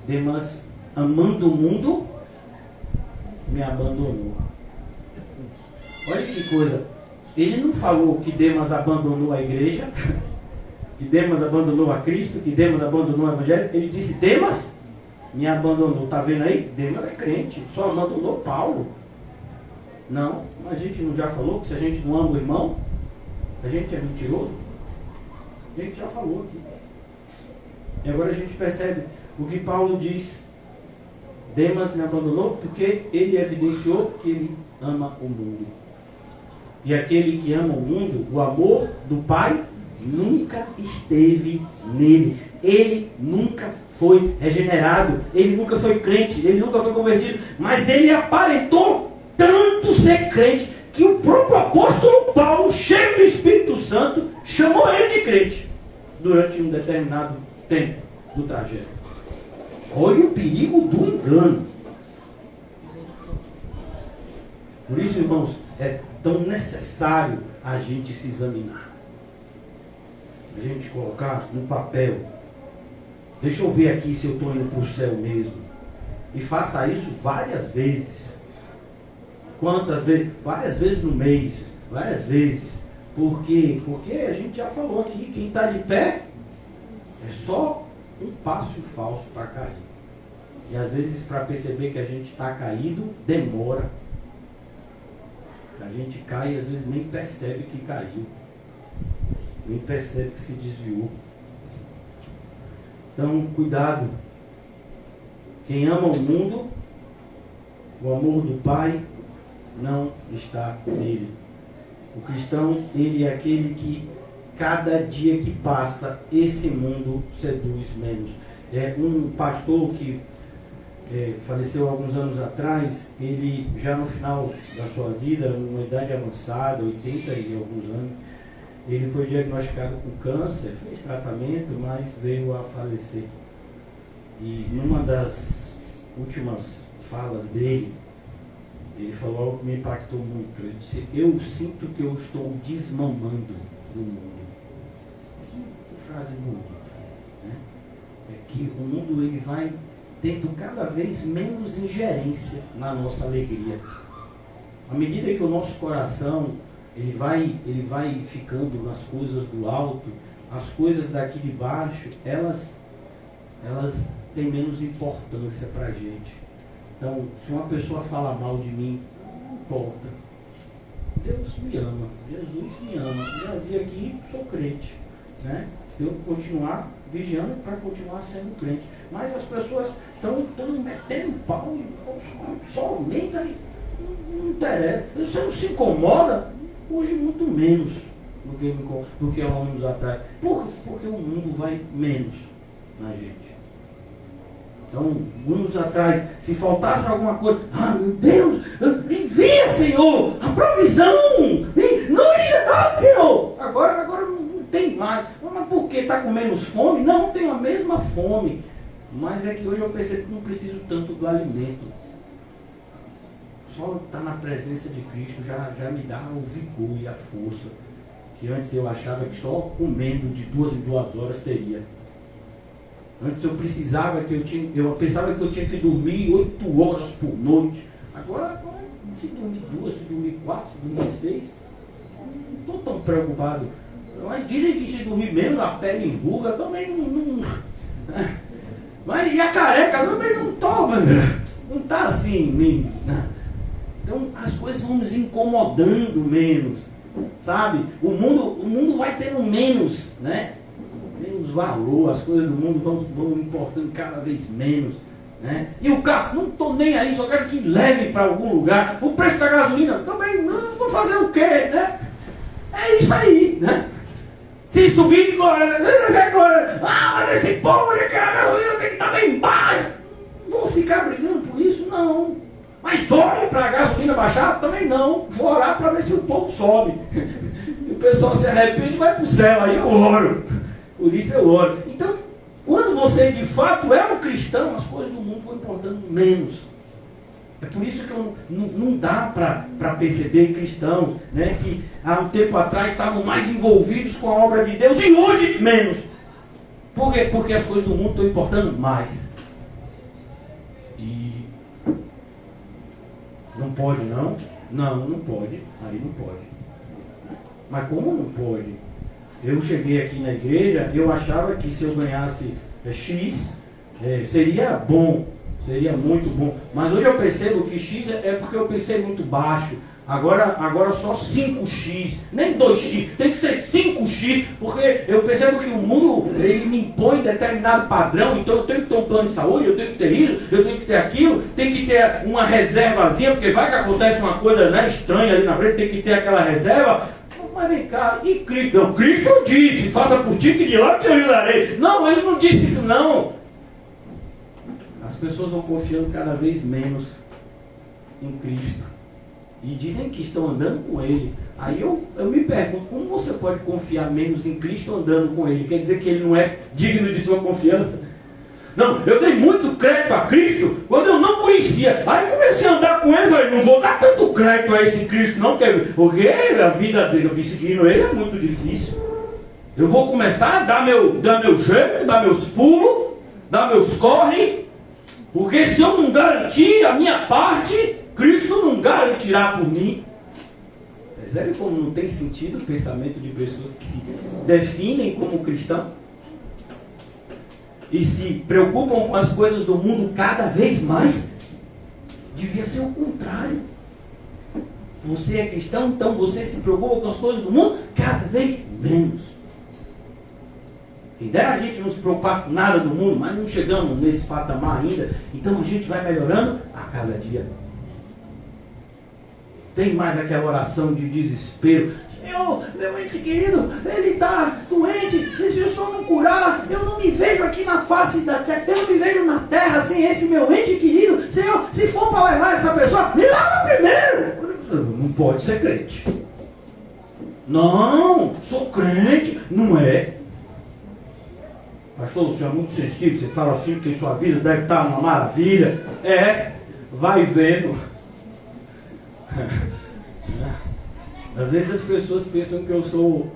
B: Demas, amando o mundo, me abandonou. Olha que coisa. Ele não falou que Demas abandonou a igreja, que Demas abandonou a Cristo, que Demas abandonou o Evangelho. Ele disse: Demas me abandonou. Está vendo aí? Demas é crente, só abandonou Paulo. Não, a gente não já falou que se a gente não ama o irmão, a gente é mentiroso? A gente já falou aqui. E agora a gente percebe o que Paulo diz: Demas me abandonou porque ele evidenciou que ele ama o mundo. E aquele que ama o mundo, o amor do Pai nunca esteve nele. Ele nunca foi regenerado, ele nunca foi crente, ele nunca foi convertido, mas ele aparentou tanto ser crente que o próprio apóstolo Paulo, cheio do Espírito Santo, chamou ele de crente durante um determinado tempo do trajeto. Olha o perigo do engano. Por isso, irmãos, é tão necessário a gente se examinar, a gente colocar no papel: deixa eu ver aqui se eu estou indo para o céu mesmo. E faça isso várias vezes. Quantas vezes? Várias vezes no mês, várias vezes. Por quê? Porque a gente já falou aqui, quem está de pé é só um passo falso para cair. E às vezes, para perceber que a gente está caído, demora. A gente cai e às vezes nem percebe que caiu, nem percebe que se desviou. Então, cuidado. Quem ama o mundo, o amor do Pai não está nele. O cristão, ele é aquele que cada dia que passa, esse mundo seduz menos. Um pastor que faleceu alguns anos atrás, ele já no final da sua vida, numa idade avançada, 80 e alguns anos, ele foi diagnosticado com câncer, fez tratamento, mas veio a falecer. E numa das últimas falas dele, ele falou algo que me impactou muito. Ele disse: eu sinto que eu estou desmamando do mundo. Que frase bonita, né? É que o mundo, ele vai tendo cada vez menos ingerência na nossa alegria. À medida que o nosso coração ele vai ficando nas coisas do alto, as coisas daqui de baixo, elas têm menos importância para a gente. Então, se uma pessoa fala mal de mim, não importa. Deus me ama, Jesus me ama. Já vi aqui, sou crente, né? Eu continuar vigiando para continuar sendo crente. Mas as pessoas estão metendo pau e só aumenta e não interessa. Você não se incomoda? Hoje muito menos do que há anos atrás. Porque o mundo vai menos na gente. Então, anos atrás, se faltasse alguma coisa, meu Deus, envia, Senhor, a provisão, Senhor, agora não tem mais. Mas por que? Está com menos fome? Não, tenho a mesma fome, mas é que hoje eu percebo que não preciso tanto do alimento. Só estar na presença de Cristo já me dá o vigor e a força, que antes eu achava que só comendo de 2 em 2 horas teria. Antes eu pensava que eu tinha que dormir 8 horas por noite. Agora se dormir 2, se dormir 4, se dormir 6, não estou tão preocupado. Mas dizem que se dormir menos a pele enruga, também não. Mas e a careca também não toma, não está assim mesmo. Então as coisas vão nos incomodando menos, sabe? O mundo vai tendo menos, né? Menos valor, as coisas do mundo vão importando cada vez menos, né? E o carro, não estou nem aí, só quero que leve para algum lugar. O preço da gasolina, também não vou fazer o quê, né? É isso aí, né? Se subir agora, mas esse povo que a gasolina tem que estar bem baixa. Vou ficar brigando por isso? Não. Mas ore para a gasolina baixar? Também não. Vou orar para ver se o povo sobe. E o pessoal se arrepende e vai para o céu. Aí eu oro. Por isso eu oro. Então, quando você de fato é um cristão, as coisas do mundo vão importando menos. É por isso que não dá para perceber cristãos, né, que há um tempo atrás estavam mais envolvidos com a obra de Deus e hoje menos. Por quê? Porque as coisas do mundo estão importando mais. E não pode não? Não pode. Aí não pode. Mas como não pode? Eu cheguei aqui na igreja, eu achava que se eu ganhasse X, seria bom, seria muito bom. Mas hoje eu percebo que X é porque eu pensei muito baixo. Agora só 5x, nem 2x, tem que ser 5x, porque eu percebo que o mundo ele me impõe determinado padrão, então eu tenho que ter um plano de saúde, eu tenho que ter isso, eu tenho que ter aquilo, tem que ter uma reservazinha, porque vai que acontece uma coisa, né, estranha ali na frente, tem que ter aquela reserva. Mas vem cá, e Cristo? Não, Cristo disse, faça por ti que de lá que eu lhe darei. Não, ele não disse isso não. As pessoas vão confiando cada vez menos em Cristo. E dizem que estão andando com Ele. Aí eu me pergunto, como você pode confiar menos em Cristo andando com Ele? Quer dizer que Ele não é digno de sua confiança? Não, eu dei muito crédito a Cristo quando eu não conhecia. Aí comecei a andar com Ele e falei, não vou dar tanto crédito a esse Cristo não, porque a vida dele, eu seguindo Ele é muito difícil. Eu vou começar a dar meu jeito, dar meus pulos, dar meus corre, porque se eu não garantir a minha parte, Cristo não garantirá por mim. Percebe como não tem sentido o pensamento de pessoas que se definem como cristão e se preocupam com as coisas do mundo cada vez mais? Devia ser o contrário. Você é cristão, então você se preocupa com as coisas do mundo cada vez menos. Quem dera a gente não se preocupar com nada do mundo, mas não chegamos nesse patamar ainda. Então a gente vai melhorando a cada dia. Tem mais aquela oração de desespero. Senhor, meu ente querido, ele está doente, e se o Senhor não curar, eu não me vejo aqui na face da terra, eu não me vejo na terra sem esse meu ente querido. Senhor, se for para levar essa pessoa, me leva primeiro. Não pode ser crente. Não, sou crente. Não é. Pastor, o senhor é muito sensível, você fala assim que sua vida deve estar uma maravilha. Vai vendo. Às vezes as pessoas pensam que eu sou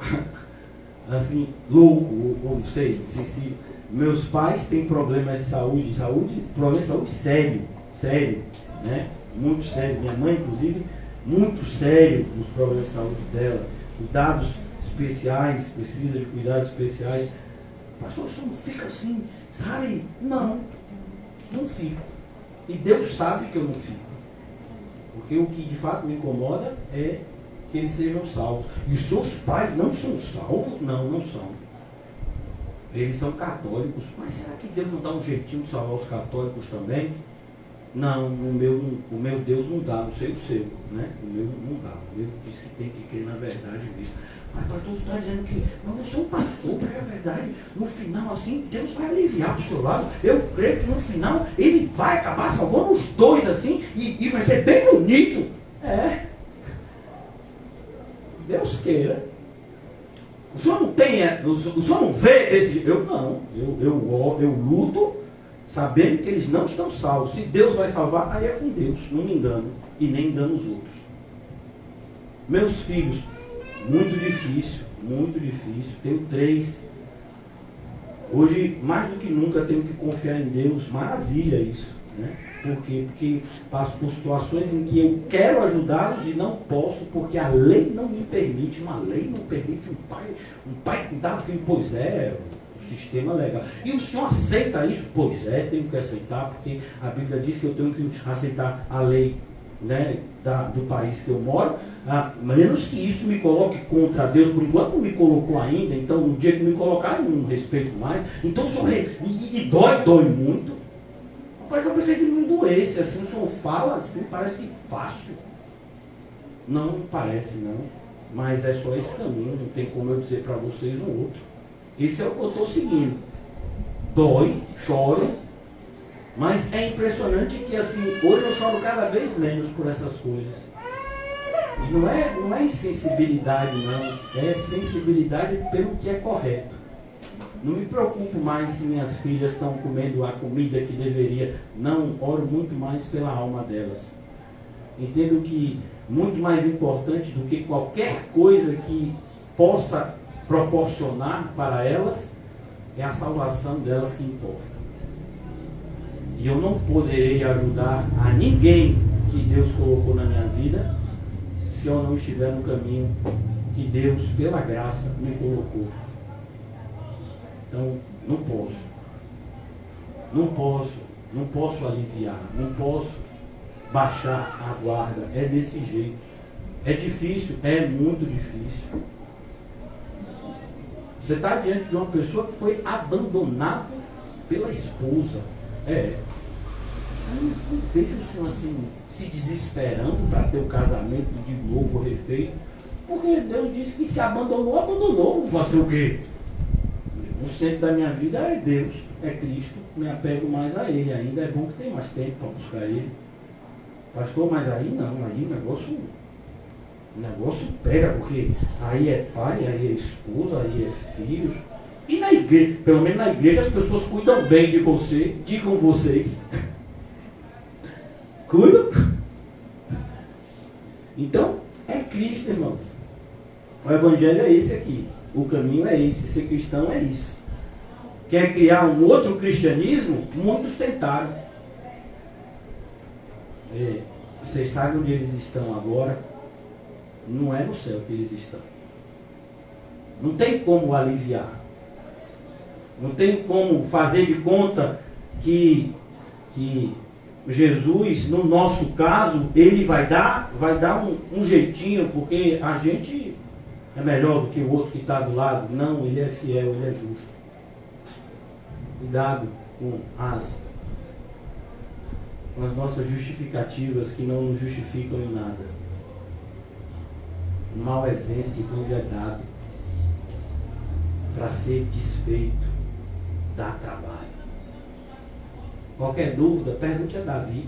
B: assim, louco, ou não sei, sensível. Meus pais têm problema de saúde, problema de saúde sério, né? Muito sério. Minha mãe, inclusive, muito sério os problemas de saúde dela. Cuidados especiais, precisa de cuidados especiais. Pastor, você não fica assim, sabe? Não fico. E Deus sabe que eu não fico. Porque o que de fato me incomoda é que eles sejam salvos. E os seus pais não são salvos? Não são. Eles são católicos. Mas será que Deus não dá um jeitinho de salvar os católicos também? Não, o meu Deus não dá, não sei o seu, né? O meu não dá. O meu diz que tem que crer na verdade mesmo. Mas pastor, você está dizendo que mas você é um pastor, prega a verdade. No final, assim, Deus vai aliviar para o seu lado. Eu creio que no final ele vai acabar salvando os dois, assim, e vai ser bem bonito. Deus queira. O senhor não tem, o senhor não vê desse. Eu não. Eu luto sabendo que eles não estão salvos. Se Deus vai salvar, aí é com Deus. Não me engano. E nem engano os outros. Meus filhos, muito difícil. Tenho 3. Hoje, mais do que nunca, tenho que confiar em Deus. Maravilha isso, né? Por quê? Porque passo por situações em que eu quero ajudá-los e não posso, porque a lei não me permite. Uma lei não permite um pai cuidar do filho. Pois é, o sistema legal. E o senhor aceita isso? Pois é, tenho que aceitar, porque a Bíblia diz que eu tenho que aceitar a lei, né, do país que eu moro. Menos que isso me coloque contra Deus. Por enquanto não me colocou ainda. Então, no dia que me colocar, eu não respeito mais. Então, o senhor, e dói muito. Rapaz, eu pensei que ele não doesse. Assim, o senhor fala assim, parece fácil. Não parece, não. Mas é só esse caminho. Não tem como eu dizer para vocês um outro. Esse é o que eu estou seguindo. Dói, choro. Mas é impressionante que, assim, hoje eu choro cada vez menos por essas coisas. E não é insensibilidade, não. É sensibilidade pelo que é correto. Não me preocupo mais se minhas filhas estão comendo a comida que deveria. Não, oro muito mais pela alma delas. Entendo que muito mais importante do que qualquer coisa que possa proporcionar para elas é a salvação delas que importa. E eu não poderei ajudar a ninguém que Deus colocou na minha vida se eu não estiver no caminho que Deus, pela graça, me colocou. Então, não posso aliviar, não posso baixar a guarda. É desse jeito. É difícil, é muito difícil. Você está diante de uma pessoa que foi abandonada pela esposa. Eu não vejo o senhor assim, se desesperando para ter o casamento de novo refeito. Porque Deus disse que se abandonou, vou fazer o quê? O centro da minha vida é Deus, é Cristo, me apego mais a Ele. Ainda é bom que tem mais tempo para buscar Ele. Pastor, mas aí não, aí o negócio pega, porque aí é pai, aí é esposa, aí é filho. E na igreja, pelo menos na igreja, as pessoas cuidam bem de você, digam vocês. Cuidam? Então, é Cristo, irmãos. O evangelho é esse aqui. O caminho é esse. Ser cristão é isso. Quer criar um outro cristianismo? Muitos tentaram. Vocês sabem onde eles estão agora? Não é no céu que eles estão. Não tem como aliviar. Não tem como fazer de conta que Jesus, no nosso caso, ele vai dar um jeitinho, porque a gente é melhor do que o outro que está do lado. Não, ele é fiel, ele é justo. Cuidado com as nossas justificativas que não nos justificam em nada. Um mau exemplo que nos é dado para ser desfeito dá trabalho. Qualquer dúvida, pergunte a Davi.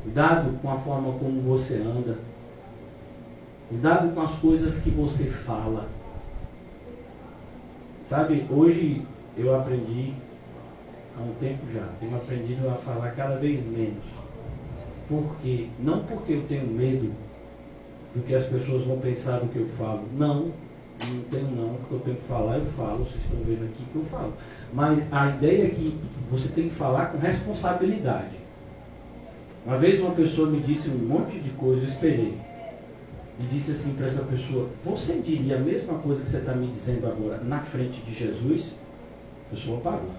B: Cuidado com a forma como você anda. Cuidado com as coisas que você fala. Sabe, hoje eu aprendi, há um tempo já, tenho aprendido a falar cada vez menos. Por quê? Não porque eu tenho medo do que as pessoas vão pensar do que eu falo. Não tenho não, porque eu tenho que falar, eu falo, vocês estão vendo aqui que eu falo. Mas a ideia é que você tem que falar com responsabilidade. Uma vez uma pessoa me disse um monte de coisa, eu esperei. E disse assim para essa pessoa: você diria a mesma coisa que você está me dizendo agora na frente de Jesus? A pessoa parou.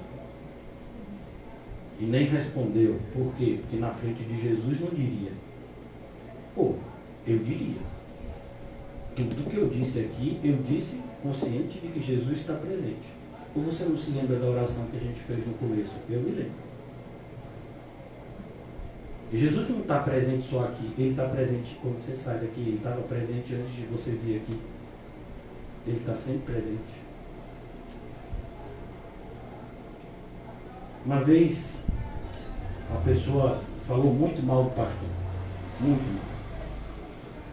B: E nem respondeu. Por quê? Porque na frente de Jesus não diria. Pô, eu diria. Tudo que eu disse aqui, eu disse consciente de que Jesus está presente. Ou você não se lembra da oração que a gente fez no começo? Eu me lembro. E Jesus não está presente só aqui, ele está presente quando você sai daqui, ele estava presente antes de você vir aqui. Ele está sempre presente. Uma vez, uma pessoa falou muito mal do pastor. Muito mal.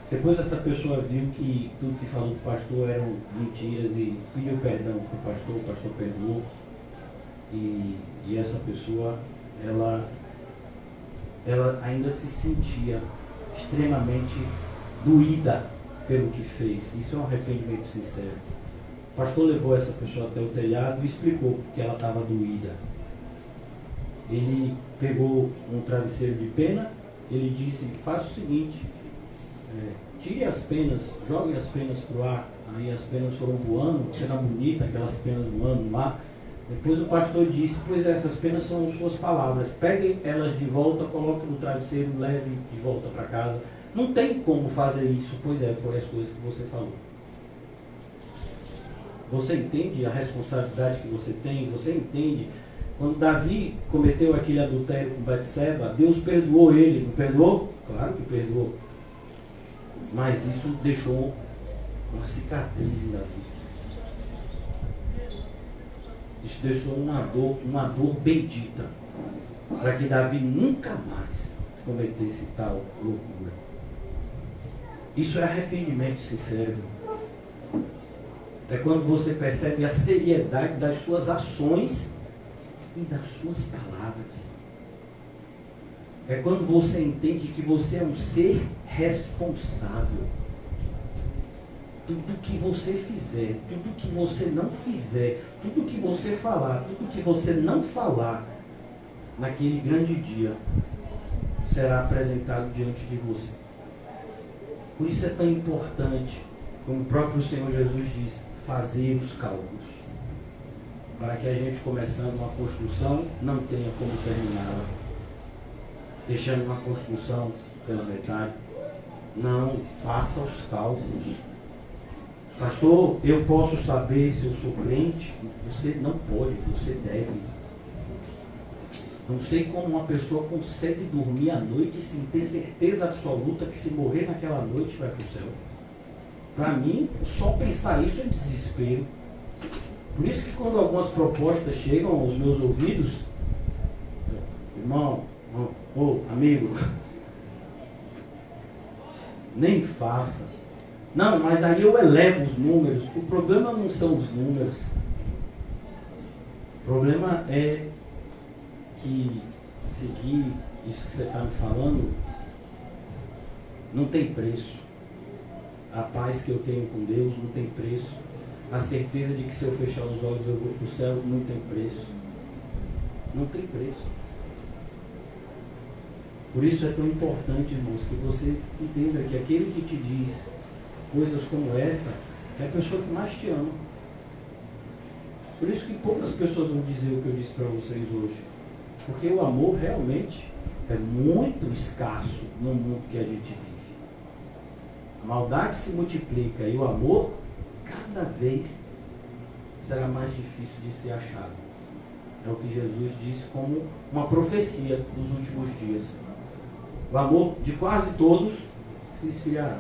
B: Depois essa pessoa viu que tudo que falou do pastor eram mentiras e pediu perdão para o pastor perdoou. E essa pessoa, ela ainda se sentia extremamente doída pelo que fez. Isso é um arrependimento sincero. O pastor levou essa pessoa até o telhado e explicou que ela estava doída. Ele pegou um travesseiro de pena, ele disse, faça o seguinte, tire as penas, jogue as penas para o ar. Aí as penas foram voando, cena bonita, aquelas penas voando no ar. Depois o pastor disse, pois essas penas são suas palavras, peguem elas de volta, coloquem no travesseiro, leve de volta para casa. Não tem como fazer isso, pois foi as coisas que você falou. Você entende a responsabilidade que você tem? Você entende? Quando Davi cometeu aquele adultério com Betseba, Deus perdoou ele. Não perdoou? Claro que perdoou. Mas isso deixou uma cicatriz em Davi. Isso deixou uma dor bendita, para que Davi nunca mais cometesse tal loucura. Isso é arrependimento sincero. É quando você percebe a seriedade das suas ações e das suas palavras. É quando você entende que você é um ser responsável. Tudo que você fizer, tudo que você não fizer, tudo que você falar, tudo que você não falar, naquele grande dia, será apresentado diante de você. Por isso é tão importante, como o próprio Senhor Jesus disse, fazer os cálculos. Para que a gente, começando uma construção, não tenha como terminá-la. Deixando uma construção pela metade. Não, faça os cálculos. Pastor, eu posso saber se eu sou crente? Você não pode, você deve. Não sei como uma pessoa consegue dormir à noite sem ter certeza absoluta que se morrer naquela noite vai para o céu. Para mim, só pensar isso é desespero. Por isso que quando algumas propostas chegam aos meus ouvidos, irmão, amigo, nem faça. Não, mas aí eu elevo os números. O problema não são os números. O problema é que seguir isso que você está me falando não tem preço. A paz que eu tenho com Deus não tem preço. A certeza de que se eu fechar os olhos eu vou para o céu não tem preço. Não tem preço. Por isso é tão importante, irmãos, que você entenda que aquele que te diz coisas como essa é a pessoa que mais te ama. Por isso que poucas pessoas vão dizer o que eu disse para vocês hoje. Porque o amor realmente é muito escasso no mundo que a gente vive. A maldade se multiplica e o amor cada vez será mais difícil de ser achado. É o que Jesus disse como uma profecia dos últimos dias. O amor de quase todos se esfriará,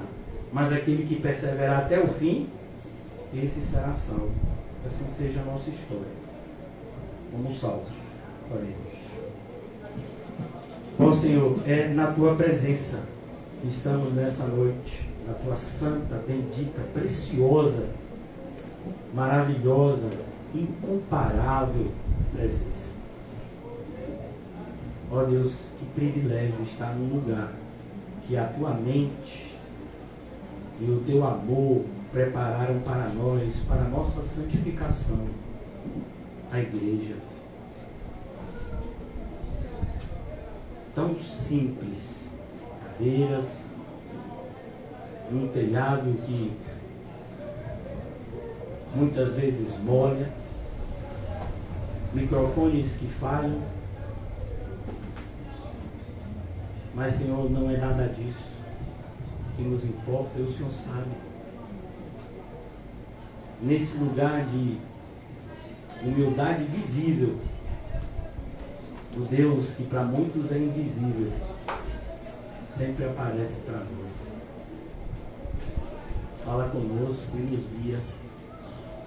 B: mas aquele que perseverar até o fim, esse será salvo. Assim seja a nossa história. Vamos salvos. Oremos. Ó Senhor, é na Tua presença que estamos nessa noite, na Tua santa, bendita, preciosa, maravilhosa, incomparável presença. Ó Deus, que privilégio estar num lugar que a Tua mente e o Teu amor prepararam para nós, para a nossa santificação, a igreja. Tão simples, cadeiras, um telhado que muitas vezes molha, microfones que falham, mas Senhor, não é nada disso que nos importa, e o Senhor sabe. Nesse lugar de humildade visível, o Deus que para muitos é invisível, sempre aparece para nós. Fala conosco e nos guia.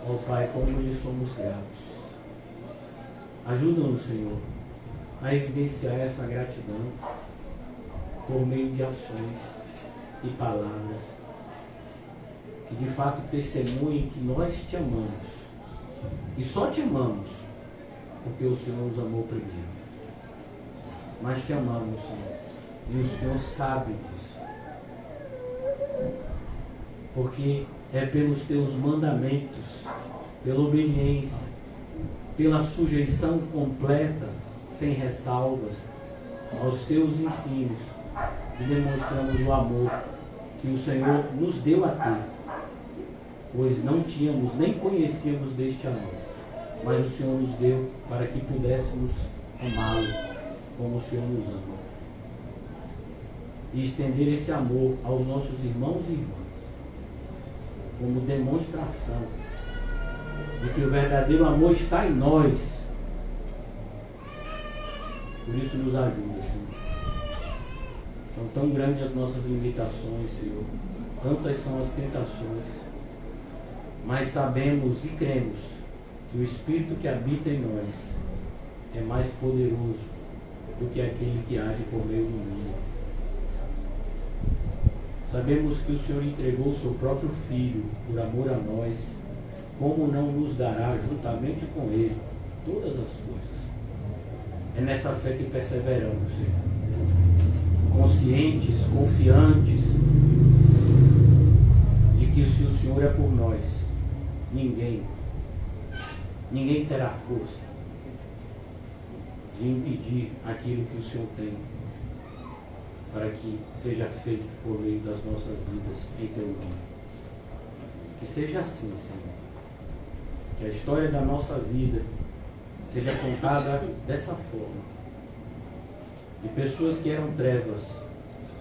B: Ó Pai, como lhe somos gratos. Ajuda-nos, Senhor, a evidenciar essa gratidão por meio de ações e palavras que de fato testemunhem que nós te amamos. E só te amamos porque o Senhor nos amou primeiro. Mas te amamos, Senhor. E o Senhor sabe disso. Porque é pelos teus mandamentos pela obediência, pela sujeição completa, sem ressalvas, aos teus ensinos, e demonstramos o amor que o Senhor nos deu a ter, pois não tínhamos nem conhecíamos deste amor, mas o Senhor nos deu para que pudéssemos amá-lo como o Senhor nos ama, e estender esse amor aos nossos irmãos e irmãs, como demonstração de que o verdadeiro amor está em nós. Por isso nos ajuda, Senhor. São tão grandes as nossas limitações, Senhor, tantas são as tentações, mas sabemos e cremos que o Espírito que habita em nós é mais poderoso do que aquele que age por meio do mundo. Sabemos que o Senhor entregou o seu próprio Filho por amor a nós, como não nos dará juntamente com Ele todas as coisas? É nessa fé que perseveramos, Senhor, conscientes, confiantes de que se o Senhor é por nós, ninguém terá força de impedir aquilo que o Senhor tem para que seja feito por meio das nossas vidas em Teu nome. Que seja assim, Senhor. Que a história da nossa vida seja contada dessa forma. De pessoas que eram trevas,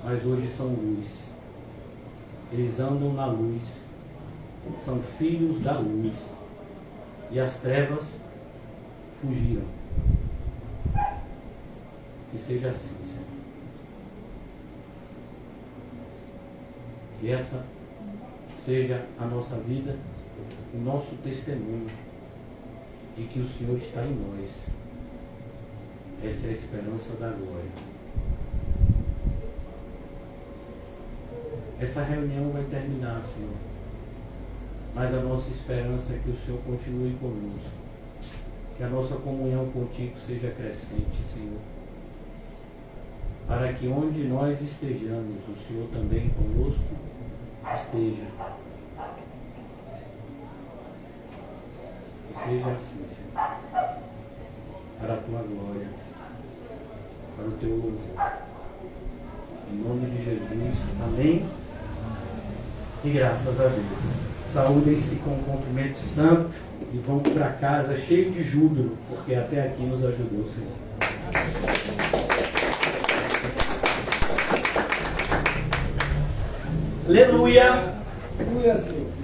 B: mas hoje são luz. Eles andam na luz, são filhos da luz. E as trevas fugiram. Que seja assim, Senhor. Que essa seja a nossa vida, o nosso testemunho de que o Senhor está em nós. Essa é a esperança da glória. Essa reunião vai terminar, Senhor, mas a nossa esperança é que o Senhor continue conosco, que a nossa comunhão contigo seja crescente, Senhor, para que onde nós estejamos, o Senhor também conosco esteja. Que seja assim, Senhor, para a tua glória, para o teu louvor. Em nome de Jesus, amém. E graças a Deus. Saúdem-se com um cumprimento santo e vão para casa cheio de júbilo, porque até aqui nos ajudou o Senhor. Aleluia!
C: Aleluia, Senhor.